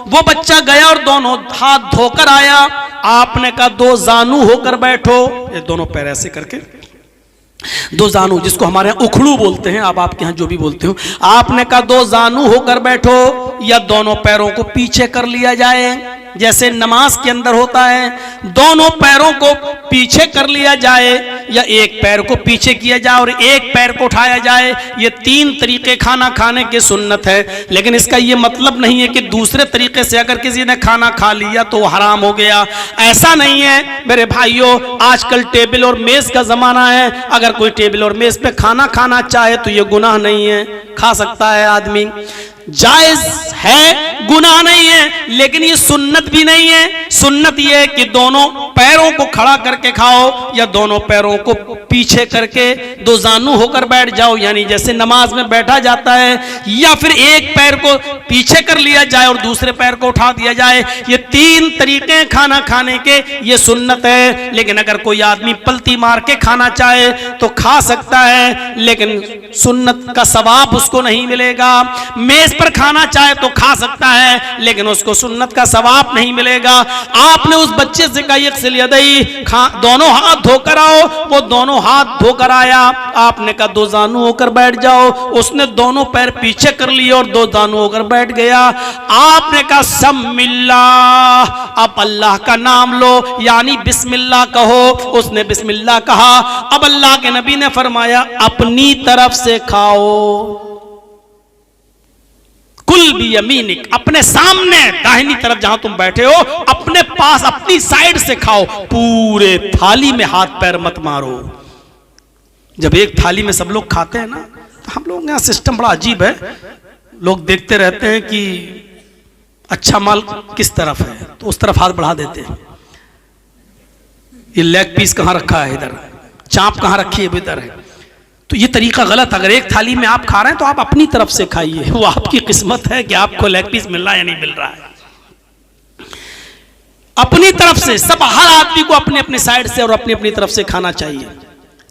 वो बच्चा गया और दोनों हाथ धोकर आया। आपने कहा 2 जानू होकर बैठो, ये दोनों पैर ऐसे करके, 2 जानू जिसको हमारे यहाँ उखड़ू बोलते हैं, आप आपके यहाँ जो भी बोलते हो। आपने कहा 2 जानू होकर बैठो, या दोनों पैरों को पीछे कर लिया जाए जैसे नमाज के अंदर होता है, दोनों पैरों को पीछे कर लिया जाए, या एक पैर को पीछे किया जाए और एक पैर को उठाया जाए। ये 3 तरीके खाना खाने के सुन्नत है, लेकिन इसका ये मतलब नहीं है कि दूसरे तरीके से अगर किसी ने खाना खा लिया तो हराम हो गया, ऐसा नहीं है मेरे भाइयों। आजकल टेबल और मेज का जमाना है, अगर कोई टेबल और मेज पे खाना खाना चाहे तो ये गुनाह नहीं है, खा सकता है आदमी, जायज है, गुनाह नहीं है, लेकिन ये सुन्नत भी नहीं है। सुन्नत ये है कि दोनों पैरों को खड़ा करके खाओ या दोनों पैरों को पीछे करके 2 जानू होकर बैठ जाओ, यानी जैसे नमाज में बैठा जाता है, या फिर एक पैर को पीछे कर लिया जाए और दूसरे पैर को उठा दिया जाए। ये 3 तरीके खाना खाने के, ये सुन्नत है। लेकिन अगर कोई आदमी पलटी मार के खाना चाहे तो खा सकता है, लेकिन सुन्नत का सवाब उसको नहीं मिलेगा। मेज पर खाना चाहे तो खा सकता है, लेकिन उसको सुन्नत का सवाब नहीं मिलेगा। आपने उस बच्चे से कहा इग़सिल यदैहि, दोनों हाथ धोकर आओ। वो दोनों हाथ धोकर आया। आपने कहा 2 जानू होकर बैठ जाओ। उसने दोनों पैर पीछे कर लिए और 2 जानू होकर बैठ गया। आपने कहा समिल्लाह, अब अल्लाह का नाम लो, यानी बिस्मिल्लाह कहो। उसने बिस्मिल्लाह कहा। अब अल्लाह के नबी ने फरमाया, अपनी तरफ से खाओ, कुल भी यमीनिक, अपने सामने दाहिनी तरफ जहां तुम बैठे हो अपने पास अपनी साइड से खाओ, पूरे थाली में हाथ पैर मत मारो। जब एक थाली में सब लोग खाते हैं ना, तो हम लोग यहाँ सिस्टम बड़ा अजीब है, लोग देखते रहते हैं कि अच्छा माल किस तरफ है तो उस तरफ हाथ बढ़ा देते हैं। ये लेग पीस कहाँ रखा है, इधर चाप कहाँ रखी है, इधर है। तो ये तरीका गलत। अगर एक थाली में आप खा रहे हैं तो आप अपनी तरफ से खाइए, वो आपकी किस्मत है कि आपको लेग पीस मिल रहा है या नहीं मिल रहा है। अपनी तरफ से सब, हर आदमी को अपने अपने साइड से और अपनी अपनी तरफ से खाना चाहिए।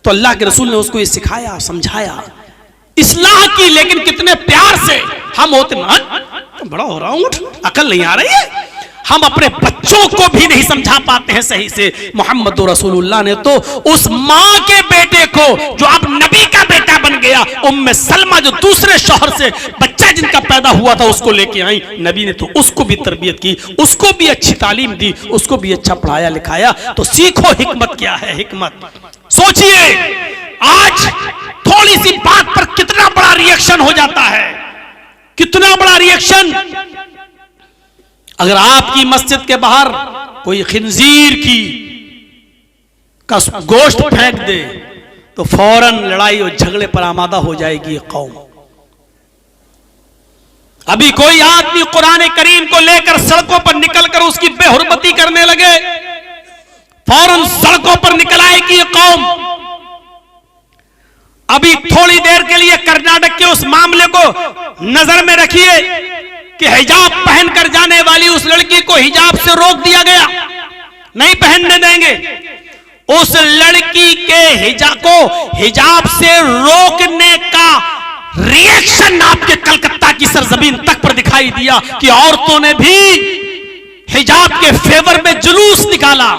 तो अल्लाह के रसूल ने उसको ये सिखाया, समझाया, इस्लाह की, लेकिन कितने प्यार से, हम होते तो बड़ा हो रहा हूं, अकल नहीं आ रही है। हम अपने बच्चों को भी नहीं समझा पाते हैं सही से। मोहम्मद रसूलुल्लाह ने तो उस माँ के बेटे को जो अब नबी का बेटा बन गया, उम्मे सलमा जो दूसरे शौहर से बच्चा जिनका पैदा हुआ था उसको लेके आई, नबी ने तो उसको भी तरबियत की, उसको भी अच्छी तालीम दी, उसको भी अच्छा पढ़ाया लिखाया। तो सीखो हिकमत क्या है। हिकमत सोचिए, आज थोड़ी सी बात पर कितना बड़ा रिएक्शन हो जाता है, कितना बड़ा रिएक्शन। अगर आपकी मस्जिद के बाहर कोई खिंजीर की का गोश्त फेंक दे तो फौरन लड़ाई और झगड़े पर आमादा हो जाएगी ये कौम। अभी कोई आदमी कुरान करीम को लेकर सड़कों पर निकलकर उसकी बेहुरमती करने लगे, फौरन सड़कों पर निकल आएगी ये कौम। अभी थोड़ी देर के लिए कर्नाटक के उस मामले को नजर में रखिए कि हिजाब पहनकर जाने वाली उस लड़की को हिजाब से रोक दिया गया, नहीं पहनने देंगे। उस लड़की के हिजाब से रोकने का रिएक्शन आपके कलकत्ता की सरजमीन तक पर दिखाई दिया कि औरतों ने भी हिजाब के फेवर में जुलूस निकाला।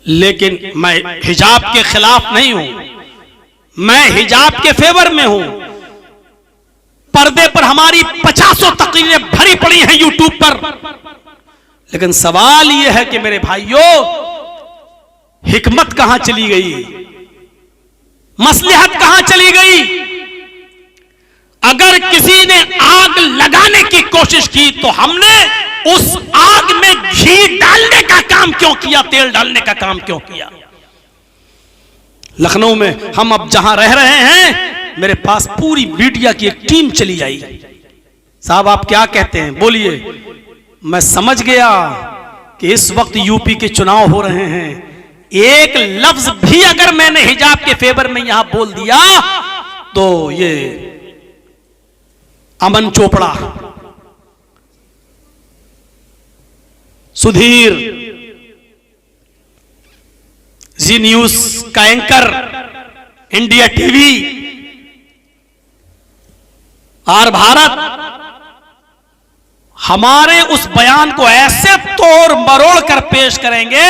लेकिन मैं हिजाब के खिलाफ नहीं हूं, मैं हिजाब के फेवर में हूं। पर्दे पर हमारी 50 तकरीरें भरी पड़ी हैं यूट्यूब पर, लेकिन सवाल यह है कि मेरे भाइयों, हिकमत कहां चली गई, मसलहत कहां चली गई। अगर किसी ने आग लगाने की कोशिश की तो हमने उस आग में घी डालने का काम क्यों किया, तेल डालने का काम क्यों किया। लखनऊ में हम अब जहां रह रहे हैं, मेरे पास पूरी मीडिया की एक टीम चली आई। साहब आप क्या कहते हैं, बोलिए। मैं समझ गया कि इस वक्त यूपी के चुनाव हो रहे हैं, एक लफ्ज भी अगर मैंने हिजाब के फेवर में यहां बोल दिया तो ये अमन चोपड़ा, सुधीर, जी न्यूज का एंकर, इंडिया टीवी और भारत हमारे उस बयान को ऐसे तोड़ मरोड़ कर पेश करेंगे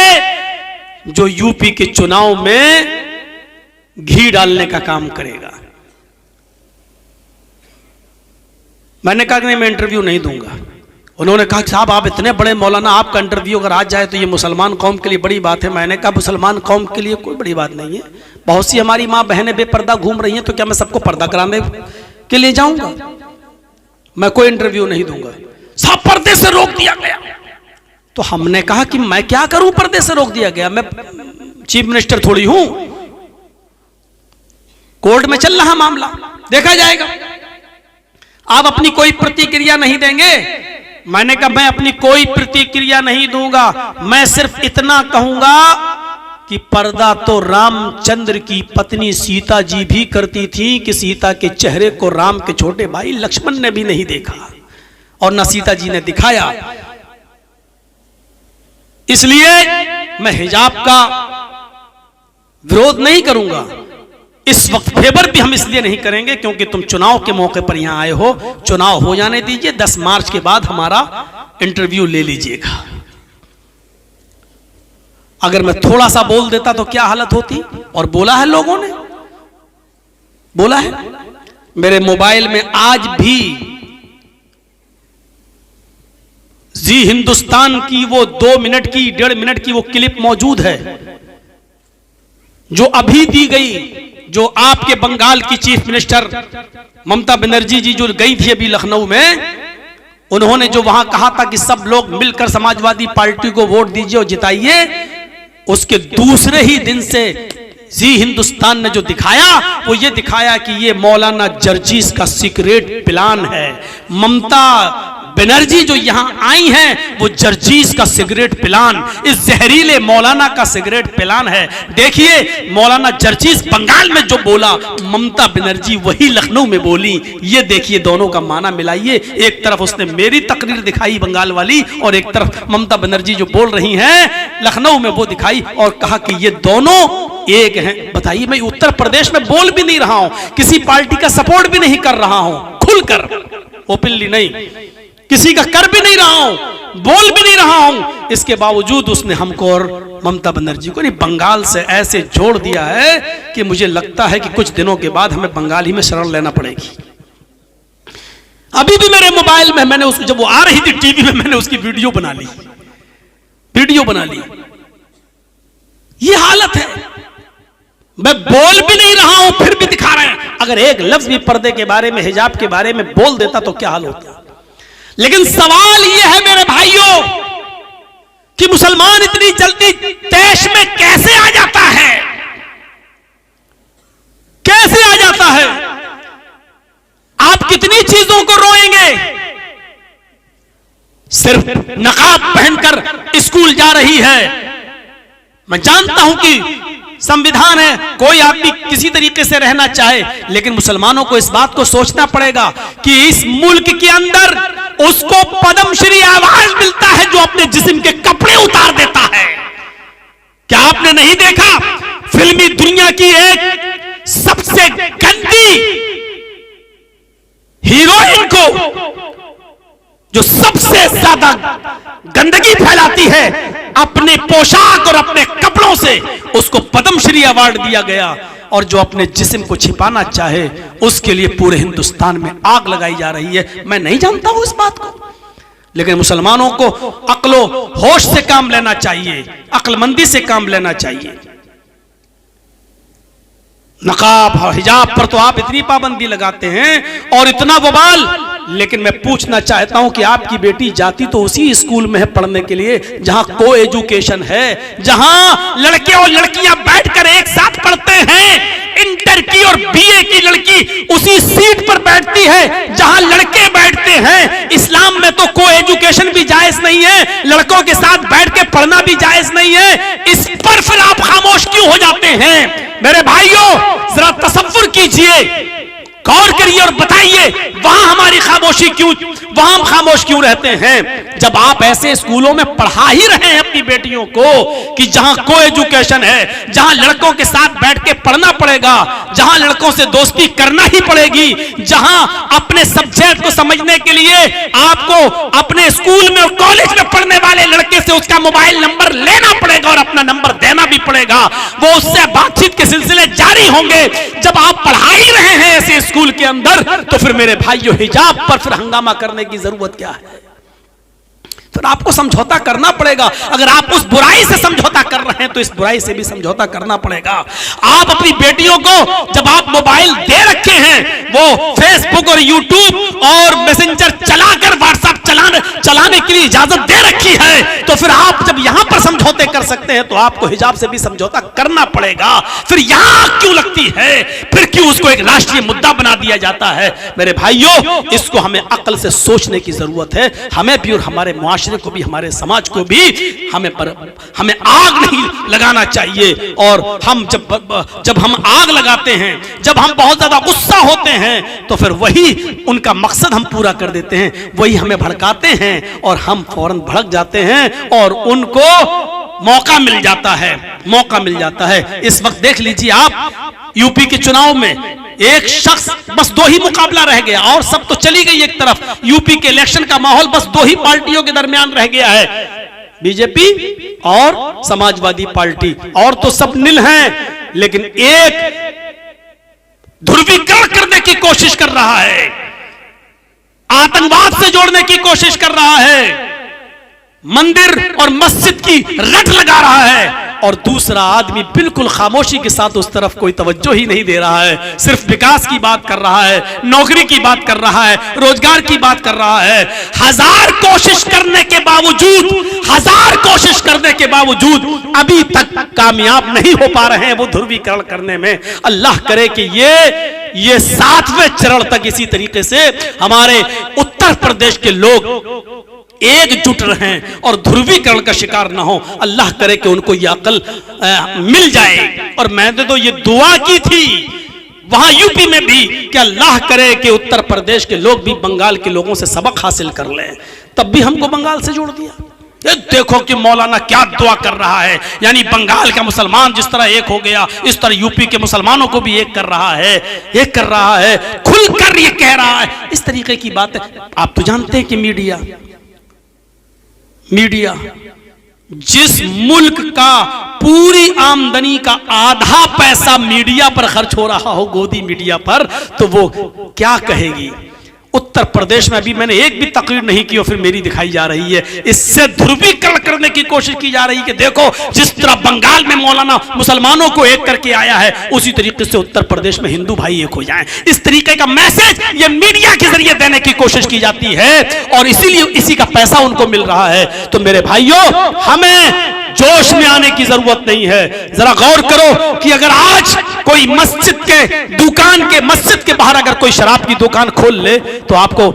जो यूपी के चुनाव में घी डालने का काम करेगा। मैंने कहा कि नहीं, मैं इंटरव्यू नहीं दूंगा। उन्होंने कहा कि साहब आप इतने बड़े मौलाना, आपका इंटरव्यू अगर आज जाए तो ये मुसलमान कौम के लिए बड़ी बात है। मैंने कहा मुसलमान कौम के लिए कोई बड़ी बात नहीं है, बहुत सी हमारी माँ बहनें बेपर्दा घूम रही हैं, तो क्या मैं सबको पर्दा कराने के लिए जाऊंगा? मैं कोई इंटरव्यू नहीं दूंगा। साहब पर्दे से रोक दिया गया। तो हमने कहा कि मैं क्या करूं, पर्दे से रोक दिया गया, मैं चीफ मिनिस्टर थोड़ी हूं, कोर्ट में चल रहा मामला, देखा जाएगा। आप अपनी कोई प्रतिक्रिया नहीं देंगे? मैंने कहा मैं अपनी कोई प्रतिक्रिया नहीं दूंगा, मैं सिर्फ इतना कहूंगा कि पर्दा तो रामचंद्र की पत्नी सीता जी भी करती थी कि सीता के चेहरे को राम के छोटे भाई लक्ष्मण ने भी नहीं देखा और न सीता जी ने दिखाया। इसलिए मैं हिजाब का विरोध नहीं करूंगा। इस वक्त फेवर भी हम इसलिए नहीं करेंगे क्योंकि तुम चुनाव के मौके पर यहां आए हो, चुनाव हो जाने दीजिए, 10 मार्च के बाद हमारा इंटरव्यू ले लीजिएगा। अगर मैं थोड़ा सा बोल देता तो क्या हालत होती, और बोला है लोगों ने, बोला है। मेरे मोबाइल में आज भी जी हिंदुस्तान की वो 2 मिनट की 1.5 मिनट की वो क्लिप मौजूद है जो अभी दी गई, जो आपके बंगाल की चीफ मिनिस्टर ममता बनर्जी जी जो गई थी अभी लखनऊ में, उन्होंने जो वहां कहा था कि सब लोग मिलकर समाजवादी पार्टी को वोट दीजिए और जिताइए, उसके दूसरे ही दिन से जी हिंदुस्तान ने जो दिखाया वो ये दिखाया कि ये मौलाना जर्जीस का सीक्रेट प्लान है। ममता बनर्जी जो यहां आई हैं वो जर्जीस का सिगरेट प्लान, इस जहरीले मौलाना का सिगरेट प्लान है। देखिए मौलाना जर्जीस बंगाल में जो बोला, ममता बनर्जी वही लखनऊ में बोली। ये देखिए दोनों का माना मिलाइए, एक तरफ उसने मेरी तकरीर दिखाई बंगाल वाली और एक तरफ ममता बनर्जी जो बोल रही हैं लखनऊ में वो दिखाई और कहा कि ये दोनों एक हैं। बताइए, मैं उत्तर प्रदेश में बोल भी नहीं रहा हूं, किसी पार्टी का सपोर्ट भी नहीं कर रहा हूं, खुलकर ओपनली नहीं, किसी का कर भी नहीं रहा हूं, बोल भी नहीं रहा हूं, इसके बावजूद उसने हमको और ममता बनर्जी को नहीं बंगाल से ऐसे जोड़ दिया है कि मुझे लगता है कि कुछ दिनों के बाद हमें बंगाल ही में शरण लेना पड़ेगी। अभी भी मेरे मोबाइल में मैंने जब वो आ रही थी टीवी में, मैंने उसकी वीडियो बना ली। ये हालत है, मैं बोल भी नहीं रहा हूं फिर भी दिखा रहे हैं। अगर एक लफ्ज भी पर्दे के बारे में, हिजाब के बारे में बोल देता तो क्या हाल होता। लेकिन सवाल यह है मेरे भाइयों कि मुसलमान इतनी जल्दी तैश में कैसे आ जाता है, कैसे आ जाता है। आप कितनी चीजों को रोएंगे, सिर्फ नकाब पहनकर स्कूल जा रही है। मैं जानता हूं कि संविधान है, कोई आदमी किसी तरीके से रहना चाहे, लेकिन मुसलमानों को इस बात को सोचना पड़ेगा कि इस मुल्क के अंदर उसको पद्मश्री अवार्ड मिलता है जो अपने जिस्म के कपड़े उतार देता है। क्या आपने नहीं देखा फिल्मी दुनिया की एक सबसे गंदी हीरोइन को, जो सबसे ज्यादा गंदगी फैलाती है अपने पोशाक और अपने कपड़ों से, उसको पद्मश्री अवार्ड दिया गया, और जो अपने जिस्म को छिपाना चाहे उसके लिए पूरे हिंदुस्तान में आग लगाई जा रही है। मैं नहीं जानता हूं इस बात को, लेकिन मुसलमानों को अक्लो होश से काम लेना चाहिए, अक्लमंदी से काम लेना चाहिए। नकाब और हिजाब पर तो आप इतनी पाबंदी लगाते हैं और इतना बवाल, लेकिन मैं पूछना चाहता हूं कि आपकी बेटी जाती तो उसी स्कूल में है पढ़ने के लिए जहां को एजुकेशन है, जहां लड़के और लड़कियां बैठकर एक साथ पढ़ते हैं। इंटर की और बीए की लड़की उसी सीट पर बैठती है जहां लड़के बैठते हैं। इस्लाम में तो को एजुकेशन भी जायज नहीं है, लड़कों के साथ बैठ के पढ़ना भी जायज नहीं है। इस पर फिर आप खामोश क्यों हो जाते हैं? मेरे भाइयों, जरा तसव्वुर कीजिए, गौर करिए और बताइए वहां हमारी खामोशी क्यों, वहां हम खामोश क्यों रहते हैं? जब आप ऐसे स्कूलों में पढ़ा ही रहे हैं अपनी बेटियों को कि जहां को एजुकेशन है, जहां लड़कों के साथ बैठ के पढ़ना पड़ेगा, जहां लड़कों से दोस्ती करना ही पड़ेगी, जहां अपने सब्जेक्ट को समझने के लिए आपको अपने स्कूल में और कॉलेज में पढ़ने वाले लड़के से उसका मोबाइल नंबर लेना पड़ेगा और अपना नंबर देना भी पड़ेगा, वो उससे बातचीत के सिलसिले जारी होंगे। जब आप पढ़ा ही रहे हैं ऐसे स्कूल के अंदर, तो फिर मेरे भाइयों हिजाब पर फिर हंगामा करने की जरूरत क्या है? फिर आपको समझौता करना पड़ेगा। अगर आप उस बुराई से समझौता कर रहे हैं तो इस बुराई से भी समझौता करना पड़ेगा। आप अपनी बेटियों को जब आप मोबाइल दे रखे हैं, वो फेसबुक और यूट्यूब और मैसेंजर चलाकर व्हाट्सएप चलाने के लिए इजाजत दे रखी है, तो फिर आप जब यहां पर समझौते कर सकते हैं तो आपको हिजाब से भी समझौता करना पड़ेगा। फिर यहां क्यों लगती है? फिर क्यों उसको एक राष्ट्रीय मुद्दा बना दिया जाता है? मेरे भाइयों, इसको हमें अक्ल से सोचने की जरूरत है। हमें भी और हमारे मुआशरे को भी, हमारे समाज को भी हमें आग नहीं लगाना चाहिए। और हम जब हम आग लगाते हैं, जब हम बहुत ज्यादा गुस्सा होते हैं, तो फिर वही उनका मकसद हम पूरा कर देते हैं, वही हमें भड़काते हैं और हम फौरन भड़क जाते हैं और उनको मौका मिल जाता है। इस वक्त देख लीजिए आप, यूपी के चुनाव में एक शख्स, बस दो ही मुकाबला रह गया और सब तो चली गई एक तरफ। यूपी के इलेक्शन का माहौल बस दो ही पार्टियों के दरमियान रह गया है, बीजेपी और समाजवादी पार्टी, और तो सब नील हैं। लेकिन एक ध्रुवीकरण करने की कोशिश कर रहा है, आतंकवाद से जोड़ने की कोशिश कर रहा है, मंदिर और मस्जिद की रट लगा रहा है, और दूसरा आदमी बिल्कुल खामोशी के साथ उस तरफ कोई तवज्जो ही नहीं दे रहा है, सिर्फ विकास की बात कर रहा है, नौकरी की बात कर रहा है, रोजगार की बात कर रहा है। हजार कोशिश करने के बावजूद अभी तक कामयाब नहीं हो पा रहे हैं वो ध्रुवीकरण करने में। अल्लाह करे कि ये 7वें चरण तक इसी तरीके से हमारे उत्तर प्रदेश के लोग एकजुट रहें और ध्रुवीकरण का शिकार ना हो। अल्लाह करे कि उनको यह अकल मिल जाए। और मैंने तो ये दुआ की थी वहां यूपी में भी कि अल्लाह करे कि उत्तर प्रदेश के लोग भी बंगाल के लोगों से सबक हासिल कर लें, तब भी हमको बंगाल से जोड़ दिया। देखो कि मौलाना क्या दुआ कर रहा है, यानी बंगाल का मुसलमान जिस तरह एक हो गया, इस तरह यूपी के मुसलमानों को भी एक कर रहा है, खुलकर ये कह रहा है। इस तरीके की बात है। आप तो जानते हैं कि मीडिया जिस मुल्क का पूरी आमदनी का आधा पैसा मीडिया पर खर्च हो रहा हो, गोदी मीडिया पर, तो वो क्या कहेगी। उत्तर प्रदेश में अभी मैंने एक भी तकरीर नहीं की और फिर मेरी दिखाई जा रही है। इससे ध्रुवीकरण करने की कोशिश की जा रही है कि देखो जिस तरह बंगाल में मौलाना मुसलमानों को एक करके आया है, उसी तरीके से उत्तर प्रदेश में हिंदू भाई एक हो जाएं। इस तरीके का मैसेज ये मीडिया के जरिए देने की कोशिश की जाती है और इसीलिए इसी का पैसा उनको मिल रहा है। तो मेरे भाइयों, हमें जोश में आने की जरूरत नहीं है। जरा गौर करो कि अगर आज कोई मस्जिद के बाहर अगर कोई शराब की दुकान खोल ले तो आपको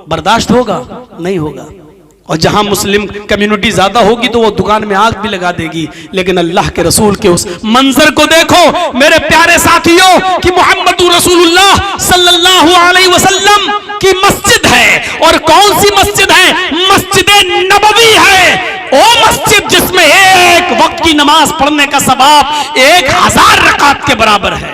बर्दाश्त होगा? नहीं होगा। और जहां मुस्लिम कम्युनिटी ज्यादा होगी तो वो दुकान में आग भी लगा देगी। लेकिन अल्लाह के रसूल के उस मंजर को देखो मेरे प्यारे साथियों कि मोहम्मद रसूलुल्लाह सल्लल्लाहु अलैहि वसल्लम की मस्जिद है। और कौन सी मस्जिद है? मस्जिद नबवी है। ओ मस्जिद जिसमें एक वक्त की नमाज पढ़ने का सवाब 1000 रकात के बराबर है।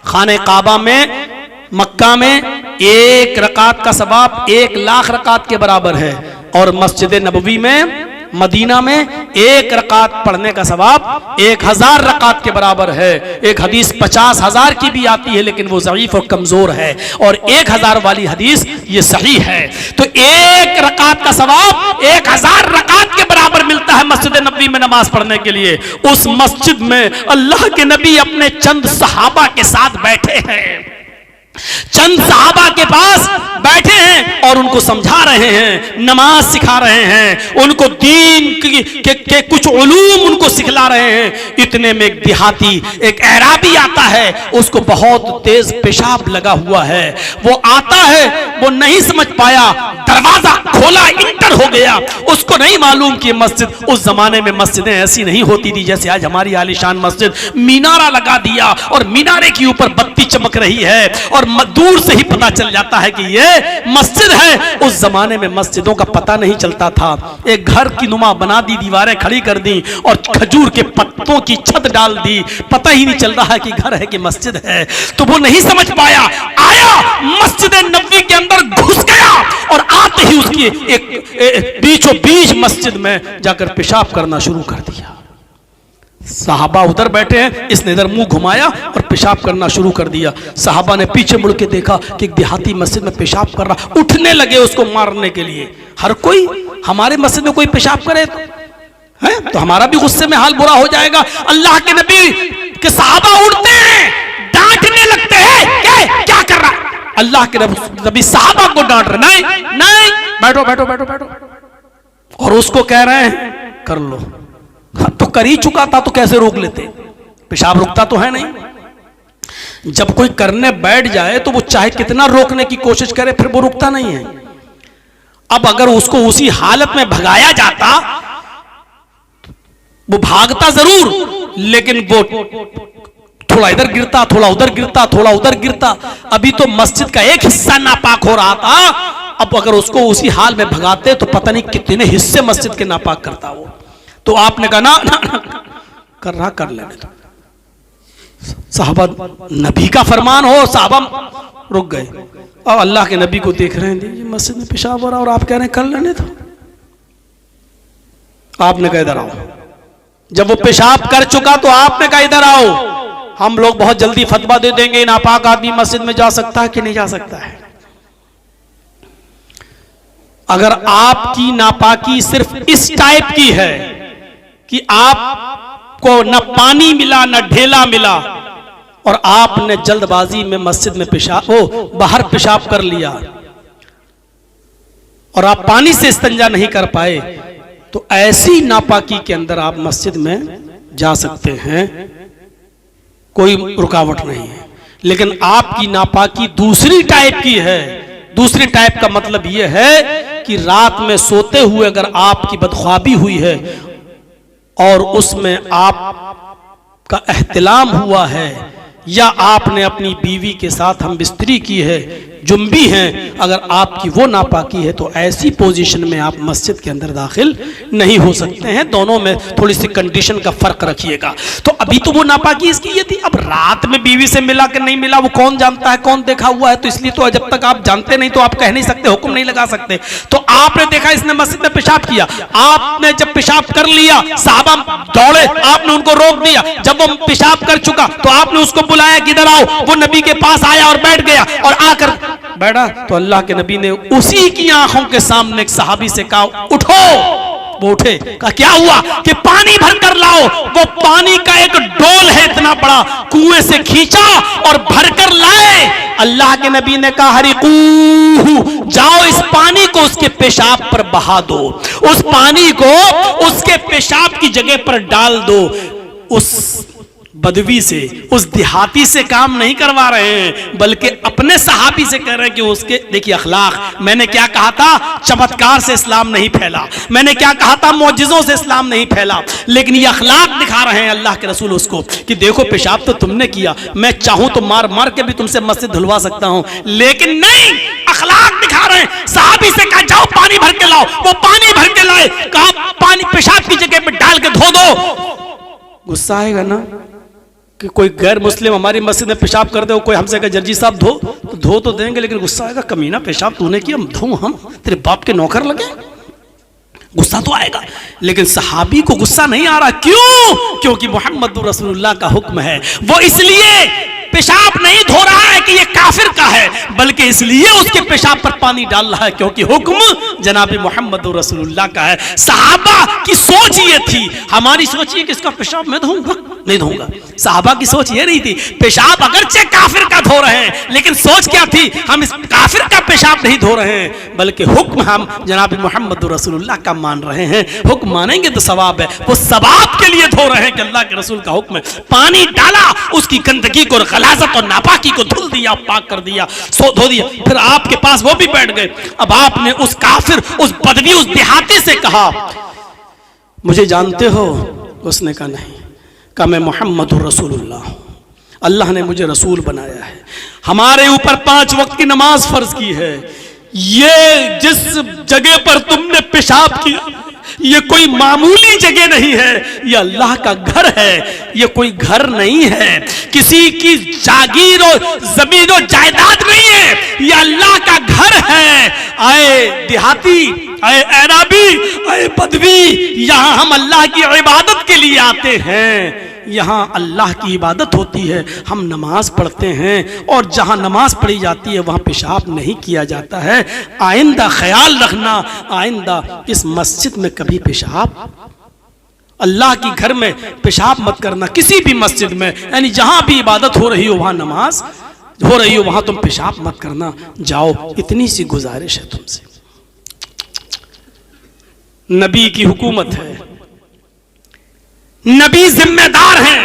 खाने काबा में, मक्का में 1 रकात का सवाब 1 लाख रकात के बराबर है। और मस्जिद नबवी में, मदीना में 1 रकात पढ़ने का सवाब 1000 रकात के बराबर है। एक हदीस 50,000 की भी आती है लेकिन वो ज़ईफ और कमजोर है, और 1000 वाली हदीस ये सही है। तो 1 रकात का सवाब 1000 रकात के बराबर मिलता है मस्जिद नबवी में नमाज पढ़ने के लिए। उस मस्जिद में अल्लाह के नबी अपने चंद सहाबा के साथ बैठे हैं, चंद सहाबा के पास बैठे हैं और उनको समझा रहे हैं, नमाज सिखा रहे हैं, उनको दीन के कुछ उलूम उनको सिखला रहे हैं। इतने में एक देहाती, एक एराबी आता है, उसको बहुत तेज पेशाब लगा हुआ है। वो आता है, वो नहीं समझ पाया, दरवाजा खोला, इंटर हो गया। उसको नहीं मालूम कि मस्जिद, उस जमाने में मस्जिदें ऐसी नहीं होती थी जैसे आज हमारी आलीशान मस्जिद। मीनारा लगा दिया और मीनारे के ऊपर बत्ती चमक रही है और दूर से ही पता चल जाता है कि ये मस्जिद है। उस जमाने में मस्जिदों का पता नहीं चलता था। एक घर की नुमा बना दी, दीवारें खड़ी कर दी और खजूर के पत्तों की छत डाल दी, पता ही नहीं चल रहा है कि घर है कि मस्जिद है। तो वो नहीं समझ पाया, आया मस्जिद नबवी के अंदर घुस गया और आते ही उसकी एक बीचों बीच मस्जिद में जाकर पेशाब करना शुरू कर दिया। साहबा उधर बैठे हैं, इसने इधर मुंह घुमाया और पेशाब करना शुरू कर दिया। साहबा ने पीछे मुड़ के देखा कि एक देहाती मस्जिद में पेशाब कर रहा, उठने लगे उसको मारने के लिए। हर कोई हमारे मस्जिद में कोई पेशाब करे तो हमारा भी गुस्से में हाल बुरा हो जाएगा। अल्लाह के नबी के साहबा उठते हैं, डांटने लगते हैं, क्या कर रहा? अल्लाह के नबी साहबा को डांट रहे, नहीं बैठो बैठो बैठो बैठो, और उसको कह रहे हैं कर लो। तो कर ही चुका था तो कैसे रोक लेते? पेशाब रुकता तो है नहीं। जब कोई करने बैठ जाए तो वो चाहे कितना रोकने की कोशिश करे फिर वो रुकता नहीं है। अब अगर उसको उसी हालत में भगाया जाता, वो भागता जरूर लेकिन वो थोड़ा इधर गिरता, थोड़ा उधर गिरता, थोड़ा उधर गिरता। अभी तो मस्जिद का एक हिस्सा नापाक हो रहा था, अब अगर उसको उसी हाल में भगाते तो पता नहीं कितने हिस्से मस्जिद के नापाक करता वो। तो आपने कहा ना कर रहा, कर लेने दो। साहबा, नबी का फरमान हो, साहबा रुक गए। अब अल्लाह के नबी को देख रहे हैं मस्जिद में पेशाब हो रहा और आप कह रहे हैं कर लेने दो। आपने कहा इधर आओ। जब वो पेशाब कर चुका तो आपने कहा इधर आओ। हम लोग बहुत जल्दी फतवा दे देंगे नापाक आदमी मस्जिद में जा सकता है कि नहीं जा सकता है। अगर आपकी नापाकी सिर्फ इस टाइप की है कि आपको न पानी मिला न ढेला मिला और आपने जल्दबाजी में मस्जिद में बाहर पेशाब कर लिया और आप पानी से इस्तिंजा नहीं कर पाए, तो ऐसी नापाकी के अंदर आप मस्जिद में जा सकते हैं, कोई रुकावट नहीं है। लेकिन आपकी नापाकी दूसरी टाइप की है। दूसरी टाइप का मतलब यह है कि रात में सोते हुए अगर आपकी बदख्वाबी हुई है और उसमें आपका एहतिलाम हुआ है या आपने अपनी बीवी के साथ हम बिस्तरी की है जुम्बी हैं, अगर आपकी वो नापाकी है तो ऐसी पोजीशन में आप मस्जिद के अंदर दाखिल नहीं हो सकते हैं। दोनों में थोड़ी सी कंडीशन का फर्क रखिएगा। तो अभी तो वो नापाकी इसकी ये थी, अब रात में बीवी से मिला कि नहीं मिला वो कौन जानता है, कौन देखा हुआ है, तो इसलिए तो जब तक आप जानते नहीं तो आप कह नहीं सकते, हुक्म नहीं लगा सकते। तो आपने देखा इसने मस्जिद में पेशाब किया, आपने जब पेशाब कर लिया साहबा दौड़े, आपने उनको रोक दिया। जब वो पेशाब कर चुका तो आपने उसको बुलाया कि इधर आओ, वो नबी के पास आया और बैठ गया, और आकर बैठा तो अल्लाह के नबी ने उसी की आंखों के सामने एक सहाबी से कहा उठो। वो उठे, कहा क्या हुआ, कि पानी भर कर लाओ। वो पानी का एक डोल है इतना बड़ा, कुएं से खींचा और भर कर लाए। अल्लाह के नबी ने कहा हरिकूहु, जाओ इस पानी को उसके पेशाब पर बहा दो, उस पानी को उसके पेशाब की जगह पर डाल दो। उस बदवी से, उस देहाती से काम नहीं करवा रहे हैं, बल्कि अपने सहाबी से कह रहे हैं कि उसके देखिए अखलाक। मैंने क्या कहा था, चमत्कार से इस्लाम नहीं फैला, मैंने क्या कहा था, मौजिज़ों से इस्लाम नहीं फैला, लेकिन ये अखलाक दिखा रहे हैं अल्लाह के रसूल उसको कि देखो पेशाब तो तुमने किया, मैं चाहूं तो मार मार के भी तुमसे मस्जिद धुलवा सकता हूं, लेकिन नहीं, अखलाक दिखा रहे हैं। सहाबी से कहा जाओ पानी भर के लाओ, वो पानी भर के लाए, कहा पानी पेशाब की जगह पर डाल के धो दो। गुस्सा आएगा ना कि कोई गैर मुस्लिम हमारी मस्जिद में पेशाब कर दे, कोई हमसे कहे जर्जी साहब धो तो देंगे, लेकिन गुस्सा आएगा, कमीना पेशाब तूने किया, धो हम तेरे बाप के नौकर लगे, गुस्सा तो आएगा। लेकिन सहाबी को गुस्सा नहीं आ रहा, क्यों? क्योंकि मोहम्मद रसूलुल्लाह का हुक्म है। वो इसलिए पेशाब नहीं धो रहा है कि ये काफिर का है, बल्कि इसलिए उसके पेशाब पर पानी डाल रहा है क्योंकि हुक्म जनाब मोहम्मद रसूलुल्लाह का है। सहाबा की सोच ये थी, हमारी सोच ये कि इसका पेशाब मैं धोऊंगा, नहीं धोऊंगा। सहाबा की सोच ये नहीं थी, पेशाब अगरचे काफिर का धो रहे हैं, लेकिन सोच क्या थी, हम इस काफिर का पेशाब नहीं धो रहे हैं, बल्कि हुक्म हम जनाब मोहम्मद रसूलुल्लाह का मान रहे हैं। हुक्म मानेंगे तो सवाब है, वो सवाब के लिए धो रहे हैं कि अल्लाह के रसूल का हुक्म है। पानी डाला, उसकी गंदगी को, गलाजत और नापाकी को धुल दिया, पाक कर दिया, धो दिया, फिर आपके पास वो भी बैठ गए। अब आपने उस काफिर, उस बदवी, उस देहाती से कहा मुझे जानते हो? उसने कहा नहीं। कहा मैं मोहम्मद रसूलुल्लाह हूं, अल्लाह ने मुझे रसूल बनाया है, हमारे ऊपर 5 वक्त की नमाज फर्ज की है। ये जिस जगह पर तुमने पेशाब किया ये कोई मामूली जगह नहीं है, ये अल्लाह का घर है, ये कोई घर नहीं है, किसी की जागीर और जमीन और जायदाद नहीं है, ये अल्लाह का घर है। आए देहाती, आए अरबी, आए बदवी, यहां हम अल्लाह की इबादत के लिए आते हैं, यहाँ अल्लाह की इबादत होती है, हम नमाज पढ़ते हैं, और जहाँ नमाज पढ़ी जाती है वहाँ पेशाब नहीं किया जाता है। आइंदा ख्याल रखना, आइंदा इस मस्जिद में कभी पेशाब, अल्लाह की घर में पेशाब मत करना, किसी भी मस्जिद में, यानी जहाँ भी इबादत हो रही हो, वहाँ नमाज हो रही हो, वहाँ तुम पेशाब मत करना। जाओ, इतनी सी गुजारिश है तुमसे। नबी की हुकूमत है, नबी जिम्मेदार हैं,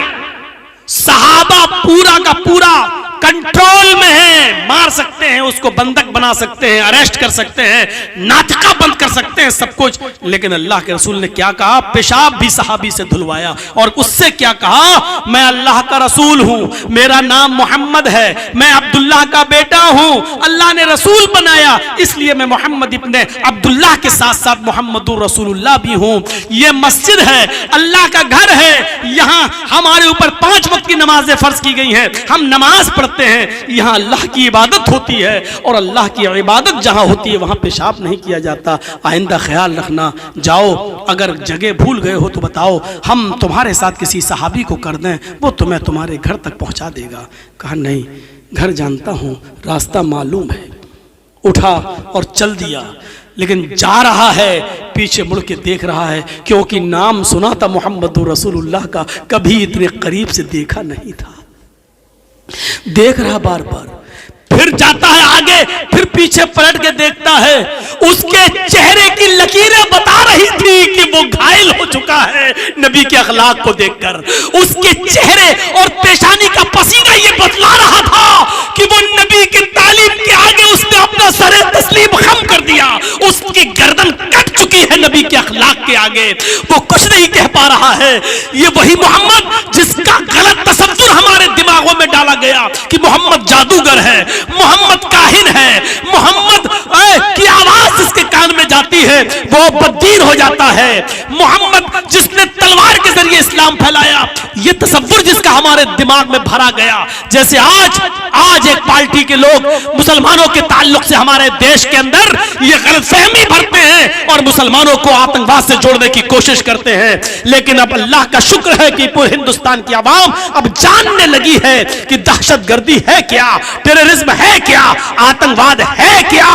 सहाबा पूरा का पूरा कंट्रोल में है, मार सकते हैं उसको, बंधक बना सकते हैं, अरेस्ट कर सकते हैं, नाटका बंद कर सकते हैं, सब कुछ। लेकिन अल्लाह के रसूल ने क्या कहा? पेशाब भी सहाबी से धुलवाया, और उससे क्या कहा? मैं अल्लाह का रसूल हूं, मेरा नाम मोहम्मद है, मैं अब्दुल्लाह का बेटा हूं, अल्लाह ने रसूल बनाया, इसलिए मैं मोहम्मद इब्ने अब्दुल्लाह के साथ साथ मोहम्मद रसूलुल्लाह भी हूं। ये मस्जिद है, अल्लाह का घर है, यहाँ हमारे ऊपर 5 वक्त की नमाजें फर्ज की गई हैं, हम नमाज पढ़ते हैं, यहाँ अल्लाह की इबादत होती है, और अल्लाह की इबादत जहाँ होती है वहाँ पेशाब नहीं किया जाता। आइंदा ख्याल रखना। जाओ, अगर जगह भूल गए हो तो बताओ, हम तुम्हारे साथ किसी सहाबी को कर दें, वो तुम्हें तुम्हारे घर तक पहुँचा देगा। कहा नहीं, घर जानता हूँ, रास्ता मालूम है। उठा और चल दिया, लेकिन जा रहा है, पीछे मुड़ के देख रहा है, क्योंकि नाम सुना था मोहम्मद रसूलुल्लाह का, कभी इतने करीब से देखा नहीं था। देख रहा बार बार, फिर जाता है आगे, फिर पीछे पलट के देखता है, उसके चेहरे की लकीरें बता रही थी कि वो घायल हो चुका है नबी के अखलाक को देखकर। उसके चेहरे और पेशानी का पसीना ये बतला रहा था कि वो नबी की तालीम के आगे उसने अपना सरे तस्लीम खम कर दिया, उसकी गर्दन कट चुकी है नबी के अखलाक के आगे, वो कुछ नहीं कह पा रहा है। ये वही मोहम्मद जिसका गलत तसव्वुर हमारे दिमागों में डाला डाला गया कि मोहम्मद जादूगर है, मोहम्मद काहिन है, मोहम्मद की आवाज जिसके कान में जाती है वो बददीन हो जाता है, मोहम्मद जिसने तलवार के जरिए इस्लाम फैलाया, ये तसव्वुर जिसका हमारे दिमाग में भरा गया। जैसे आज एक पार्टी के लोग मुसलमानों के ताल्लुक से हमारे देश के अंदर ये गलतफहमी भरते हैं और मुसलमानों को आतंकवाद से जोड़ने की कोशिश करते हैं। लेकिन अब अल्लाह का शुक्र है कि पूरे हिंदुस्तान की आवाम अब जानने लगी है कि दहशतगर्दी है क्या, टेररिज्म है क्या, आतंकवाद है क्या,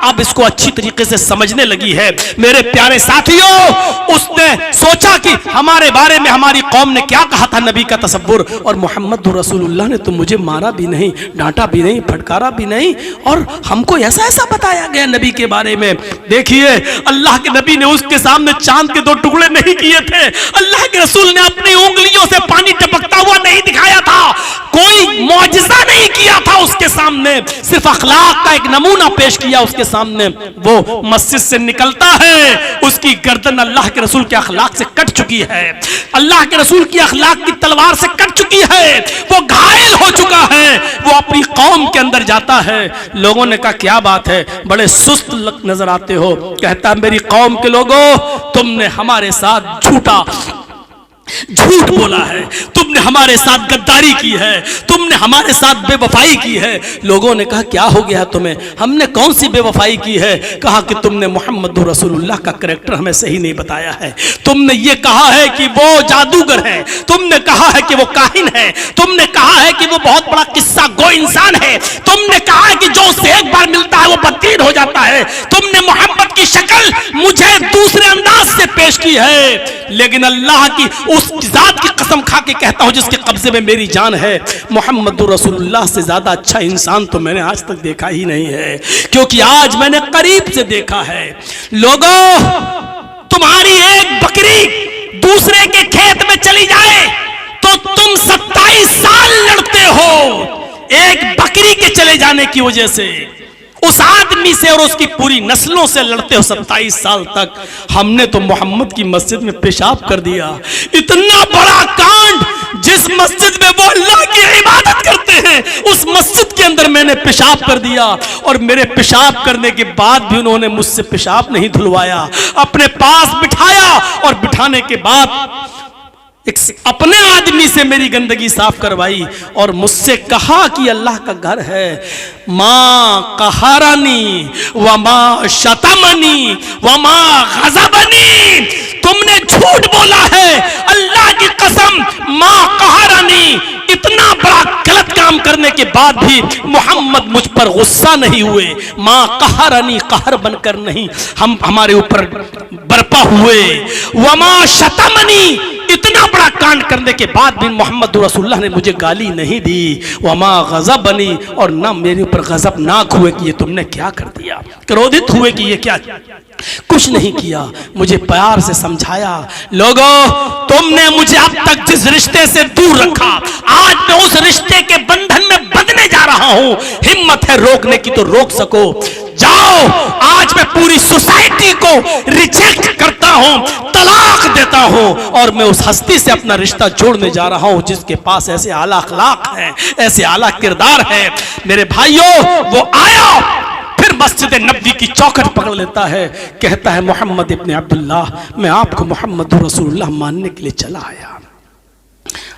अब इसको अच्छी तरीके से समझने लगी है। मेरे प्यारे साथियों, उसने सोचा कि हमारे बारे में हमारी कौम ने क्या कहा था, नबी का तसव्वुर, और मोहम्मद रसूलुल्लाह ने तो मुझे मारा भी नहीं, डांटा भी नहीं, फटकारा भी नहीं, और हमको ऐसा ऐसा बताया गया नबी के बारे में। देखिए, अल्लाह के नबी ने उसके सामने चांद के 2 टुकड़े नहीं किए थे, अल्लाह के रसूल ने अपनी उंगलियों से पानी टपकता हुआ नहीं दिखाया था, कोई मौजिज़ा नहीं किया था उसके सामने, सिर्फ अखलाक का एक नमूना पेश किया उसके सामने। वो मस्जिद से निकलता है, उसकी गर्दन अल्लाह के रसूल के अखलाक से कट चुकी है, अल्लाह के रसूल की अखलाक की तलवार से कट चुकी है, वो घायल हो चुका है, वो अपनी कौम के अंदर जाता है। लोगों ने कहा क्या बात है, बड़े सुस्त नजर आते हो। कहता है मेरी कौम के लोगों, तुमने हमारे साथ झूठ बोला है, तुमने हमारे साथ गद्दारी की है, तुमने हमारे साथ बेवफाई की है। लोगों ने कहा क्या हो गया तुम्हें, हमने कौन सी बेवफाई की है। कहा कि तुमने मोहम्मद रसूलुल्लाह का कैरेक्टर हमें सही नहीं बताया है, तुमने ये कहा है कि वो जादूगर है, तुमने कहा है कि वो काहिन है, तुमने कहा है कि वो बहुत बड़ा किस्सा गो इंसान है, तुमने कहा है कि जो उसे एक बार मिलता है वो बददीन हो जाता है, तुमने मोहम्मद की शक्ल मुझे दूसरे अंदाज से पेश की है। लेकिन अल्लाह की उस जात की कसम खा के कहता हूं जिसके कब्जे में मेरी जान है, मोहम्मद रसूलुल्लाह से ज्यादा अच्छा इंसान तो मैंने आज तक देखा ही नहीं है, क्योंकि आज मैंने करीब से देखा है। लोगों, तुम्हारी एक बकरी दूसरे के खेत में चली जाए तो तुम 27 साल लड़ते हो, एक बकरी के चले जाने की वजह से उस आदमी से और उसकी पूरी नस्लों से लड़ते हो 27 साल तक। हमने तो मोहम्मद की मस्जिद में पेशाब कर दिया, इतना बड़ा कांड, जिस मस्जिद में वो अल्लाह की इबादत करते हैं उस मस्जिद के अंदर मैंने पेशाब कर दिया, और मेरे पेशाब करने के बाद भी उन्होंने मुझसे पेशाब नहीं धुलवाया, अपने पास बिठाया और बिठाने के बाद एक अपने आदमी से मेरी गंदगी साफ करवाई और मुझसे कहा कि अल्लाह का घर है। माँ कहारानी व माँ शतमनी व माँ गज़बनी, तुमने झूठ बोला है, अल्लाह की कसम, माँ कहारानी, इतना बड़ा गलत काम करने के बाद भी मोहम्मद मुझ पर गुस्सा नहीं हुए, माँ कहारानी, कहर बनकर नहीं, हम हमारे ऊपर बरपा हुए, व माँ शतमनी, इतना बड़ा कांड करने के बाद भी मोहम्मद रसूलुल्लाह ने मुझे गाली नहीं दी, वमा गज़ब बनी, और ना मेरे ऊपर गज़बनाक हुए कि ये तुमने क्या कर दिया, क्रोधित हुए कि ये क्या, कुछ नहीं किया, मुझे प्यार से समझाया। लोगों, तुमने मुझे अब तक जिस रिश्ते से दूर रखा, आज मैं उस रिश्ते के बंधन में बंधने जा रहा हूं, हिम्मत है रोकने की तो रोक सको, जाओ। आज मैं पूरी सोसाइटी को रिजेक्ट करता हूं, तलाक देता हूं, और मैं उस हस्ती से अपना रिश्ता जोड़ने जा रहा हूं जिसके पास ऐसे आला अखलाक हैं, ऐसे आला किरदार है। मेरे भाइयों, वो आया, फिर मस्जिद नबवी की चौखट पकड़ लेता है, कहता है मोहम्मद इब्न अब्दुल्लाह, मैं आपको मोहम्मद रसूलुल्लाह मानने के लिए चला आया।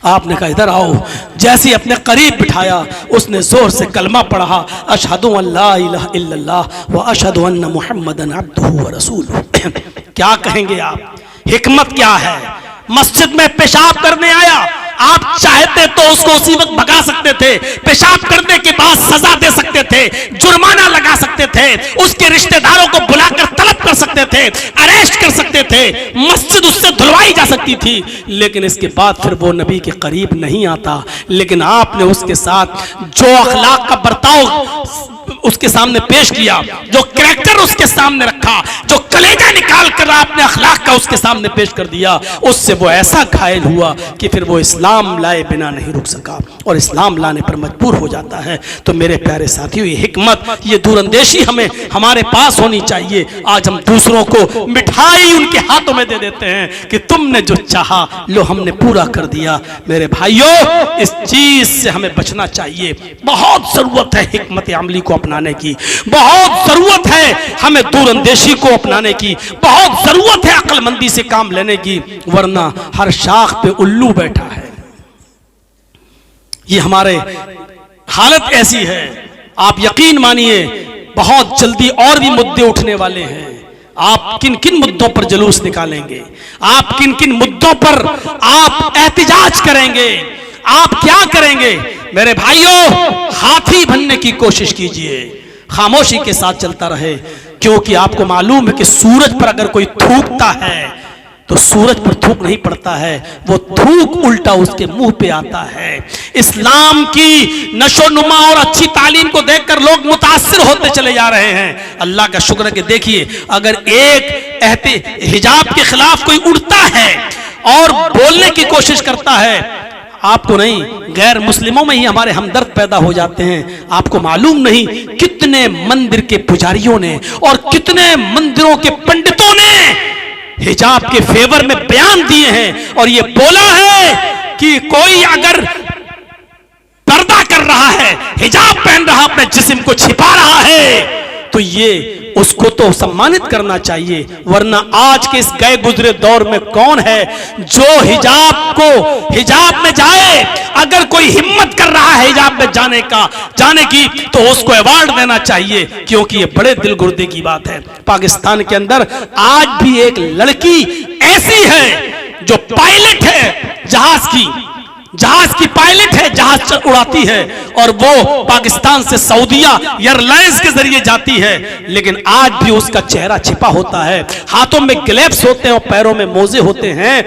आपने कहा इधर आओ, जैसे अपने करीब बिठाया उसने जोर से कलमा पढ़ा, अशहदु अल्ला इलाहा इल्लल्लाह व अशहदु अन्ना मुहम्मदन अब्दुहु व रसूलुहु। क्या कहेंगे आप, हिकमत क्या है? मस्जिद में पेशाब करने आया, आप चाहते तो उसको उसी वक्त भगा सकते थे, पेशाब करने के बाद सजा दे सकते थे, जुर्माना लगा सकते थे, उसके रिश्तेदारों को बुलाकर तलब कर सकते थे, अरेस्ट कर सकते थे, मस्जिद उससे धुलवाई जा सकती थी, लेकिन इसके बाद फिर वो नबी के करीब नहीं आता। लेकिन आपने उसके साथ जो अखलाक का बर्ताव उसके सामने पेश किया, जो कैरेक्टर उसके सामने रखा, जो कलेजा निकाल कर आपने अखलाक का उसके सामने पेश कर दिया, उससे वो ऐसा घायल हुआ कि फिर वो इस्लाम लाए बिना नहीं रुक सका और इस्लाम लाने पर मजबूर हो जाता है। तो मेरे प्यारे साथियों, ये हिकमत, ये दूरंदेशी हमें हमारे पास होनी चाहिए। आज हम दूसरों को मिठाई उनके हाथों में दे देते होते हैं कि तुमने जो चाहा लो हमने पूरा कर दिया। मेरे भाइयों, इस चीज से हमें बचना चाहिए। बहुत जरूरत है हिकमत अमली को अपनाने की, बहुत जरूरत है हमें दूरअंदेशी को अपनाने की, बहुत जरूरत है अक्लमंदी से काम लेने की, वरना हर शाख पे उल्लू बैठा है। ये हमारे हालत ऐसी है, आप यकीन मानिए बहुत जल्दी और भी मुद्दे उठने वाले हैं। आप किन किन मुद्दों पर जुलूस निकालेंगे, आप किन किन मुद्दों पर आप एहतिजाज करेंगे, आप क्या करेंगे? मेरे भाइयों, हाथी बनने की कोशिश कीजिए, खामोशी के साथ चलता रहे, क्योंकि आपको मालूम है कि सूरज पर अगर कोई थूकता है तो सूरज पर थूक नहीं पड़ता है, वो थूक उल्टा उसके मुंह पे आता है। इस्लाम की नशोनुमा और अच्छी तालीम को देखकर लोग मुतासिर होते चले जा रहे हैं। अल्लाह का शुक्र है कि देखिए, अगर एक हिजाब के खिलाफ कोई उड़ता है और बोलने की कोशिश करता है, आपको नहीं गैर मुस्लिमों में ही हमारे हमदर्द पैदा हो जाते हैं। आपको मालूम नहीं कितने मंदिर के पुजारियों ने और कितने मंदिरों के पंडितों ने हिजाब के फेवर में बयान दिए हैं और ये बोला है कि कोई अगर पर्दा कर रहा है, हिजाब पहन रहा, अपने जिस्म को छिपा रहा है, तो ये उसको तो सम्मानित करना चाहिए। वरना आज के इस गए गुजरे दौर में कौन है जो हिजाब में जाए? अगर कोई हिम्मत कर रहा है हिजाब में जाने की तो उसको अवार्ड देना चाहिए, क्योंकि ये बड़े दिल गुर्दे की बात है। पाकिस्तान के अंदर आज भी एक लड़की ऐसी है जो पायलट है, जहाज की पायलट है, जहाज उड़ाती है, और वो पाकिस्तान से सऊदिया एयरलाइंस के जरिए जाती है, लेकिन आज भी उसका चेहरा छिपा होता है, हाथों में ग्लव्स होते हैं और पैरों में मोजे होते हैं।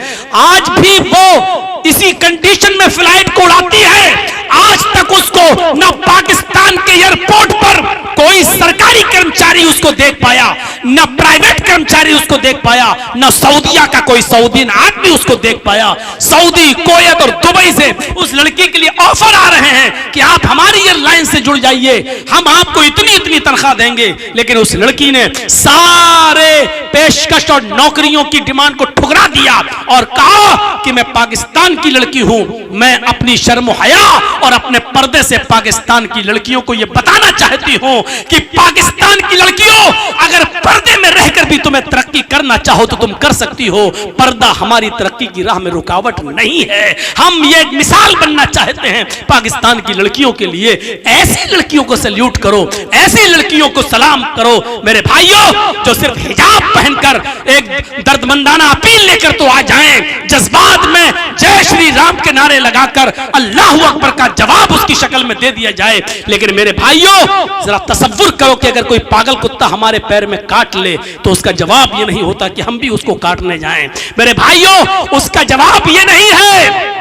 आज भी वो इसी कंडीशन में फ्लाइट को उड़ाती है। आज तक उसको न पाकिस्तान के एयरपोर्ट पर कोई सरकारी कर्मचारी उसको देख पाया, न प्राइवेट कर्मचारी उसको देख पाया, न सऊदिया का कोई सऊदी आदमी उसको देख पाया। सऊदी, कुवैत और दुबई से उस लड़की के लिए ऑफर आ रहे हैं कि आप हमारी एयरलाइन से जुड़ जाइए, हम आपको इतनी इतनी तनख्वाह देंगे। लेकिन उस लड़की ने सारे पेशकश और नौकरियों की डिमांड को ठुकरा दिया और कहा कि मैं पाकिस्तान की लड़की हूं, मैं अपनी शर्म हया और अपने पर्दे से पाकिस्तान की लड़कियों को यह बताना चाहती हूं कि पाकिस्तान की लड़कियों, अगर पर्दे में रहकर भी तुम्हें तरक्की करना चाहो तो तुम कर सकती हो। पर्दा हमारी तरक्की की राह में रुकावट नहीं है। हम ये एक मिसाल बनना चाहते हैं पाकिस्तान की लड़कियों के लिए। ऐसी लड़कियों को सैल्यूट करो, ऐसी लड़कियों को सलाम करो मेरे भाइयों, जो सिर्फ हिजाब पहनकर एक दर्दमंदाना अपील लेकर तो आ जाएं, जज्बात में जय श्री राम के नारे लगाकर अल्लाह अकबर का जवाब उसकी शक्ल में दे दिया जाए। लेकिन मेरे भाइयों, जरा तसव्वुर करो कि अगर कोई पागल कुत्ता हमारे पैर में काट ले तो उसका जवाब ये नहीं होता कि हम भी उसको काटने जाएं। मेरे भाइयों, उसका जवाब ये नहीं है,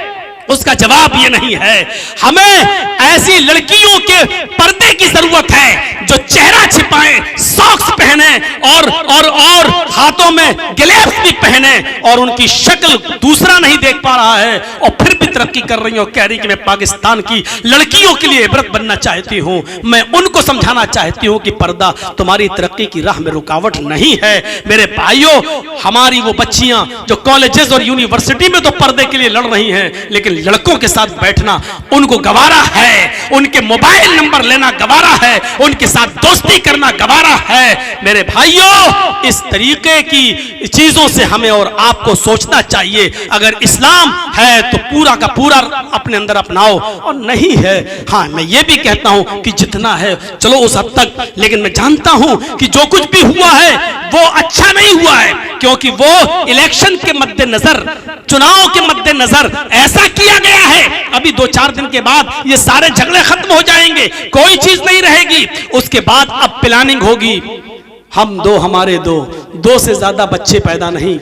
उसका जवाब ये नहीं है। हमें ऐसी लड़कियों के पर्दे की जरूरत है जो चेहरा छिपाएं, सॉक्स पहने और हाथों में ग्लव्स भी पहने और उनकी शक्ल दूसरा नहीं देख पा रहा है और फिर भी तरक्की कर रही हूं, कह रही कि मैं पाकिस्तान की लड़कियों के लिए इबरत बनना चाहती हूं। मैं उनको समझाना चाहती हूं कि पर्दा तुम्हारी तरक्की की राह में रुकावट नहीं है। मेरे भाइयों, हमारी वो बच्चियां जो कॉलेजेस और यूनिवर्सिटी में तो पर्दे के लिए लड़ रही हैं, लेकिन लड़कों के साथ बैठना उनको गवारा है, उनके मोबाइल नंबर लेना गवारा है, उनके साथ दोस्ती करना गवारा है। मेरे भाइयों, इस तरीके की चीजों से हमें और आपको सोचना चाहिए। अगर इस्लाम है तो पूरा का पूरा अपने अंदर अपनाओ, और नहीं है, हाँ मैं ये भी कहता हूं कि जितना है चलो उस हद तक, लेकिन मैं जानता हूं कि जो कुछ भी हुआ है वो अच्छा नहीं हुआ है, क्योंकि वो इलेक्शन के मद्देनजर, चुनाव के मद्देनजर ऐसा किया गया है। अभी 2-4 दिन के बाद ये सारे झगड़े खत्म हो जाएंगे, कोई चीज नहीं रहेगी। उसके बाद अब प्लानिंग होगी, हम दो हमारे दो से ज्यादा बच्चे पैदा नहीं,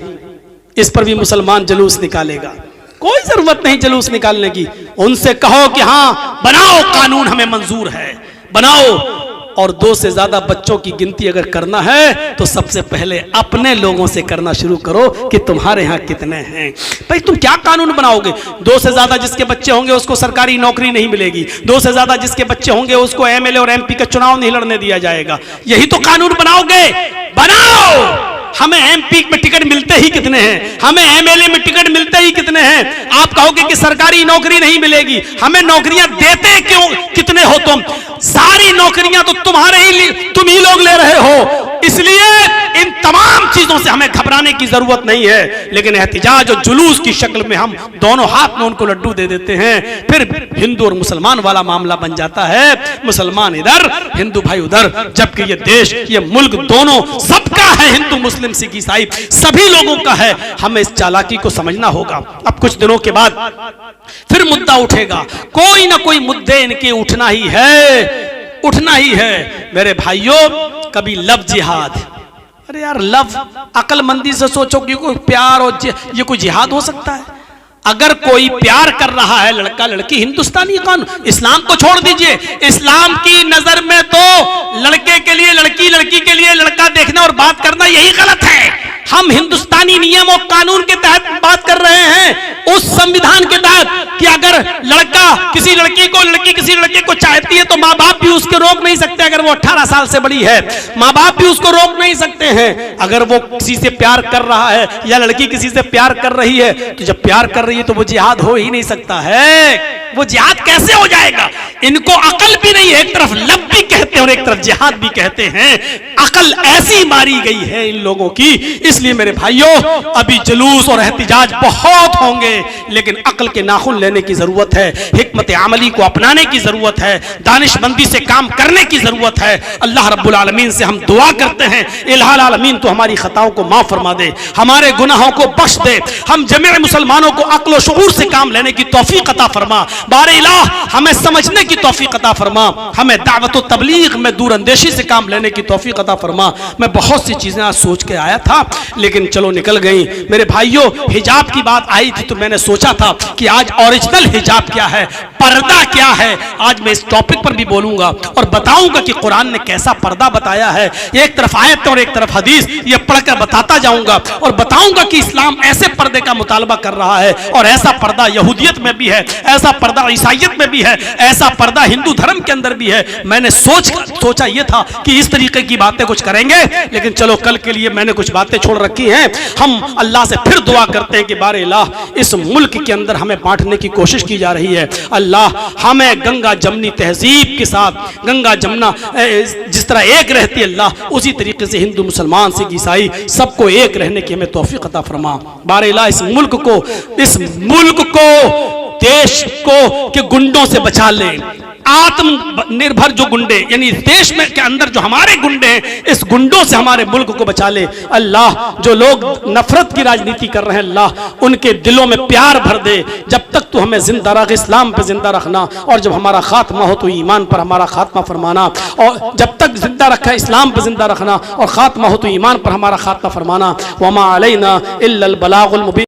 इस पर भी मुसलमान जुलूस निकालेगा। कोई जरूरत नहीं जुलूस निकालने की, उनसे कहो कि हाँ बनाओ, कानून हमें मंजूर है, बनाओ। और 2 से ज्यादा बच्चों की गिनती अगर करना है तो सबसे पहले अपने लोगों से करना शुरू करो कि तुम्हारे यहाँ कितने हैं। भाई तुम क्या कानून बनाओगे? 2 से ज्यादा जिसके बच्चे होंगे उसको सरकारी नौकरी नहीं मिलेगी, 2 से ज्यादा जिसके बच्चे होंगे उसको MLA और MP का चुनाव नहीं लड़ने दिया जाएगा। यही तो कानून बनाओगे? बनाओ। हमें एमपी में टिकट मिलते ही कितने हैं, हमें एमएलए में टिकट मिलते ही कितने हैं। आप कहोगे कि सरकारी नौकरी नहीं मिलेगी, हमें नौकरियां देते क्यों कितने हो तुम? सारी नौकरियां तो तुम ही लोग ले रहे हो। इसलिए इन तमाम चीजों से हमें घबराने की जरूरत नहीं है, लेकिन एहतिजाज और जुलूस की शक्ल में हम दोनों हाथ में उनको लड्डू दे देते हैं। फिर हिंदू और मुसलमान वाला मामला बन जाता है, मुसलमान इधर हिंदू भाई उधर, जबकि ये देश ये मुल्क दोनों सबका है, हिंदू मुस्लिम सिख ईसाई सभी लोगों का है। हमें इस चालाकी को समझना होगा। अब कुछ दिनों के बाद फिर मुद्दा उठेगा, कोई ना कोई मुद्दे इनके उठना ही है, उठना ही है। मेरे भाइयों, कभी लव जिहाद, अरे यार लव, अकलमंदी से सोचो कि कोई प्यार और ये कोई जिहाद हो सकता है? अगर कोई प्यार कर रहा है लड़का लड़की, हिंदुस्तानी कानून, इस्लाम को छोड़ दीजिए, इस्लाम की नजर में तो लड़के के लिए लड़की, लड़की के लिए लड़का देखना और बात करना यही गलत है। हम हिंदुस्तानी नियम और कानून के तहत बात कर रहे हैं, उस संविधान के तहत कि अगर लड़का किसी लड़की को, लड़की किसी लड़के को चाहती है तो माँ बाप भी उसको रोक नहीं सकते। अगर वो 18 साल से बड़ी है, माँ बाप भी उसको रोक नहीं सकते हैं। अगर वो किसी से प्यार कर रहा है या लड़की किसी से प्यार कर रही है, तो जब प्यार कर रही है तो वो जिहाद हो ही नहीं सकता है। वो जिहाद कैसे हो जाएगा? इनको अकल भी नहीं है, एक तरफ लव भी कहते हैं और एक तरफ जिहाद भी कहते हैं। अकल ऐसी मारी गई है इन लोगों की। इसलिए मेरे भाइयों, अभी जुलूस और एहतिजाज बहुत होंगे, लेकिन अकल के नाखून लेने की जरूरत है, हिकमत अमली को अपनाने की जरूरत है, दानिशमंदी से काम करने की जरूरत है। अल्लाह रब्बुल आलमीन से हम दुआ करते हैं, इलाहुल आलमीन तो हमारी खताओं को माफ फरमा दे, हमारे गुनाहों को बख्श दे, हम जमीअ मुसलमानों को अक्ल और शऊर से काम लेने की तौफीक अता फरमा। बारे इलाह हमें समझने की तौफीक अता फरमा, हमें दावत व तबलीग में दूर अंदेशी से काम लेने की तौफीक अता फरमा। मैं बहुत सी चीजें आज सोच के आया था, लेकिन चलो निकल गई। मेरे भाइयों, हिजाब की बात आई थी तो मैंने सोचा था कि आज ओरिजिनल हिजाब क्या है, पर्दा क्या है। आज मैं इस टॉपिक पर भी बोलूंगा और बताऊंगा कि कुरान ने कैसा पर्दा बताया है। एक तरफ आयत और एक तरफ हदीस, ये पढ़कर बताता जाऊंगा और बताऊंगा कि इस्लाम ऐसे पर्दे का मुतालबा कर रहा है, और ऐसा पर्दा यहूदियत में भी है, ऐसा पर्दा ईसाइयत में भी है, ऐसा पर्दा हिंदू धर्म के अंदर भी है। मैंने सोचा ये था कि इस तरीके की बातें कुछ करेंगे, लेकिन चलो कल के लिए मैंने कुछ बातें छोड़ रखी हैं। हम अल्लाह से फिर दुआ करते हैं कि बारे अल्लाह, इस मुल्क के अंदर हमें बांटने की कोशिश की जा रही है। अल्लाह हमें गंगा जमनी तहजीब के साथ, गंगा जमुना जिस तरह एक रहती है अल्लाह, उसी तरीके से हिंदू मुसलमान सिख ईसाई सबको एक रहने की हमें तौफीक अता फरमा। बारे अल्लाह, इस मुल्क को देश को के गुंडों से बचा ले। आत्मनिर्भर जो गुंडे, यानी देश में के अंदर जो हमारे गुंडे हैं, इस गुंडों से हमारे मुल्क को बचा ले। अल्लाह, जो लोग नफरत की राजनीति कर रहे हैं अल्लाह, उनके दिलों में प्यार भर दे। जब तक तू हमें जिंदा रख, इस्लाम पे जिंदा रखना, और जब हमारा खात्मा हो तो ईमान पर हमारा खात्मा फरमाना। और जब तक जिंदा रखा इस्लाम पे जिंदा रखना, और खात्मा हो तो ईमान पर हमारा खात्मा फरमाना। वमा अलैना इल्लल बलागुल मुबीन।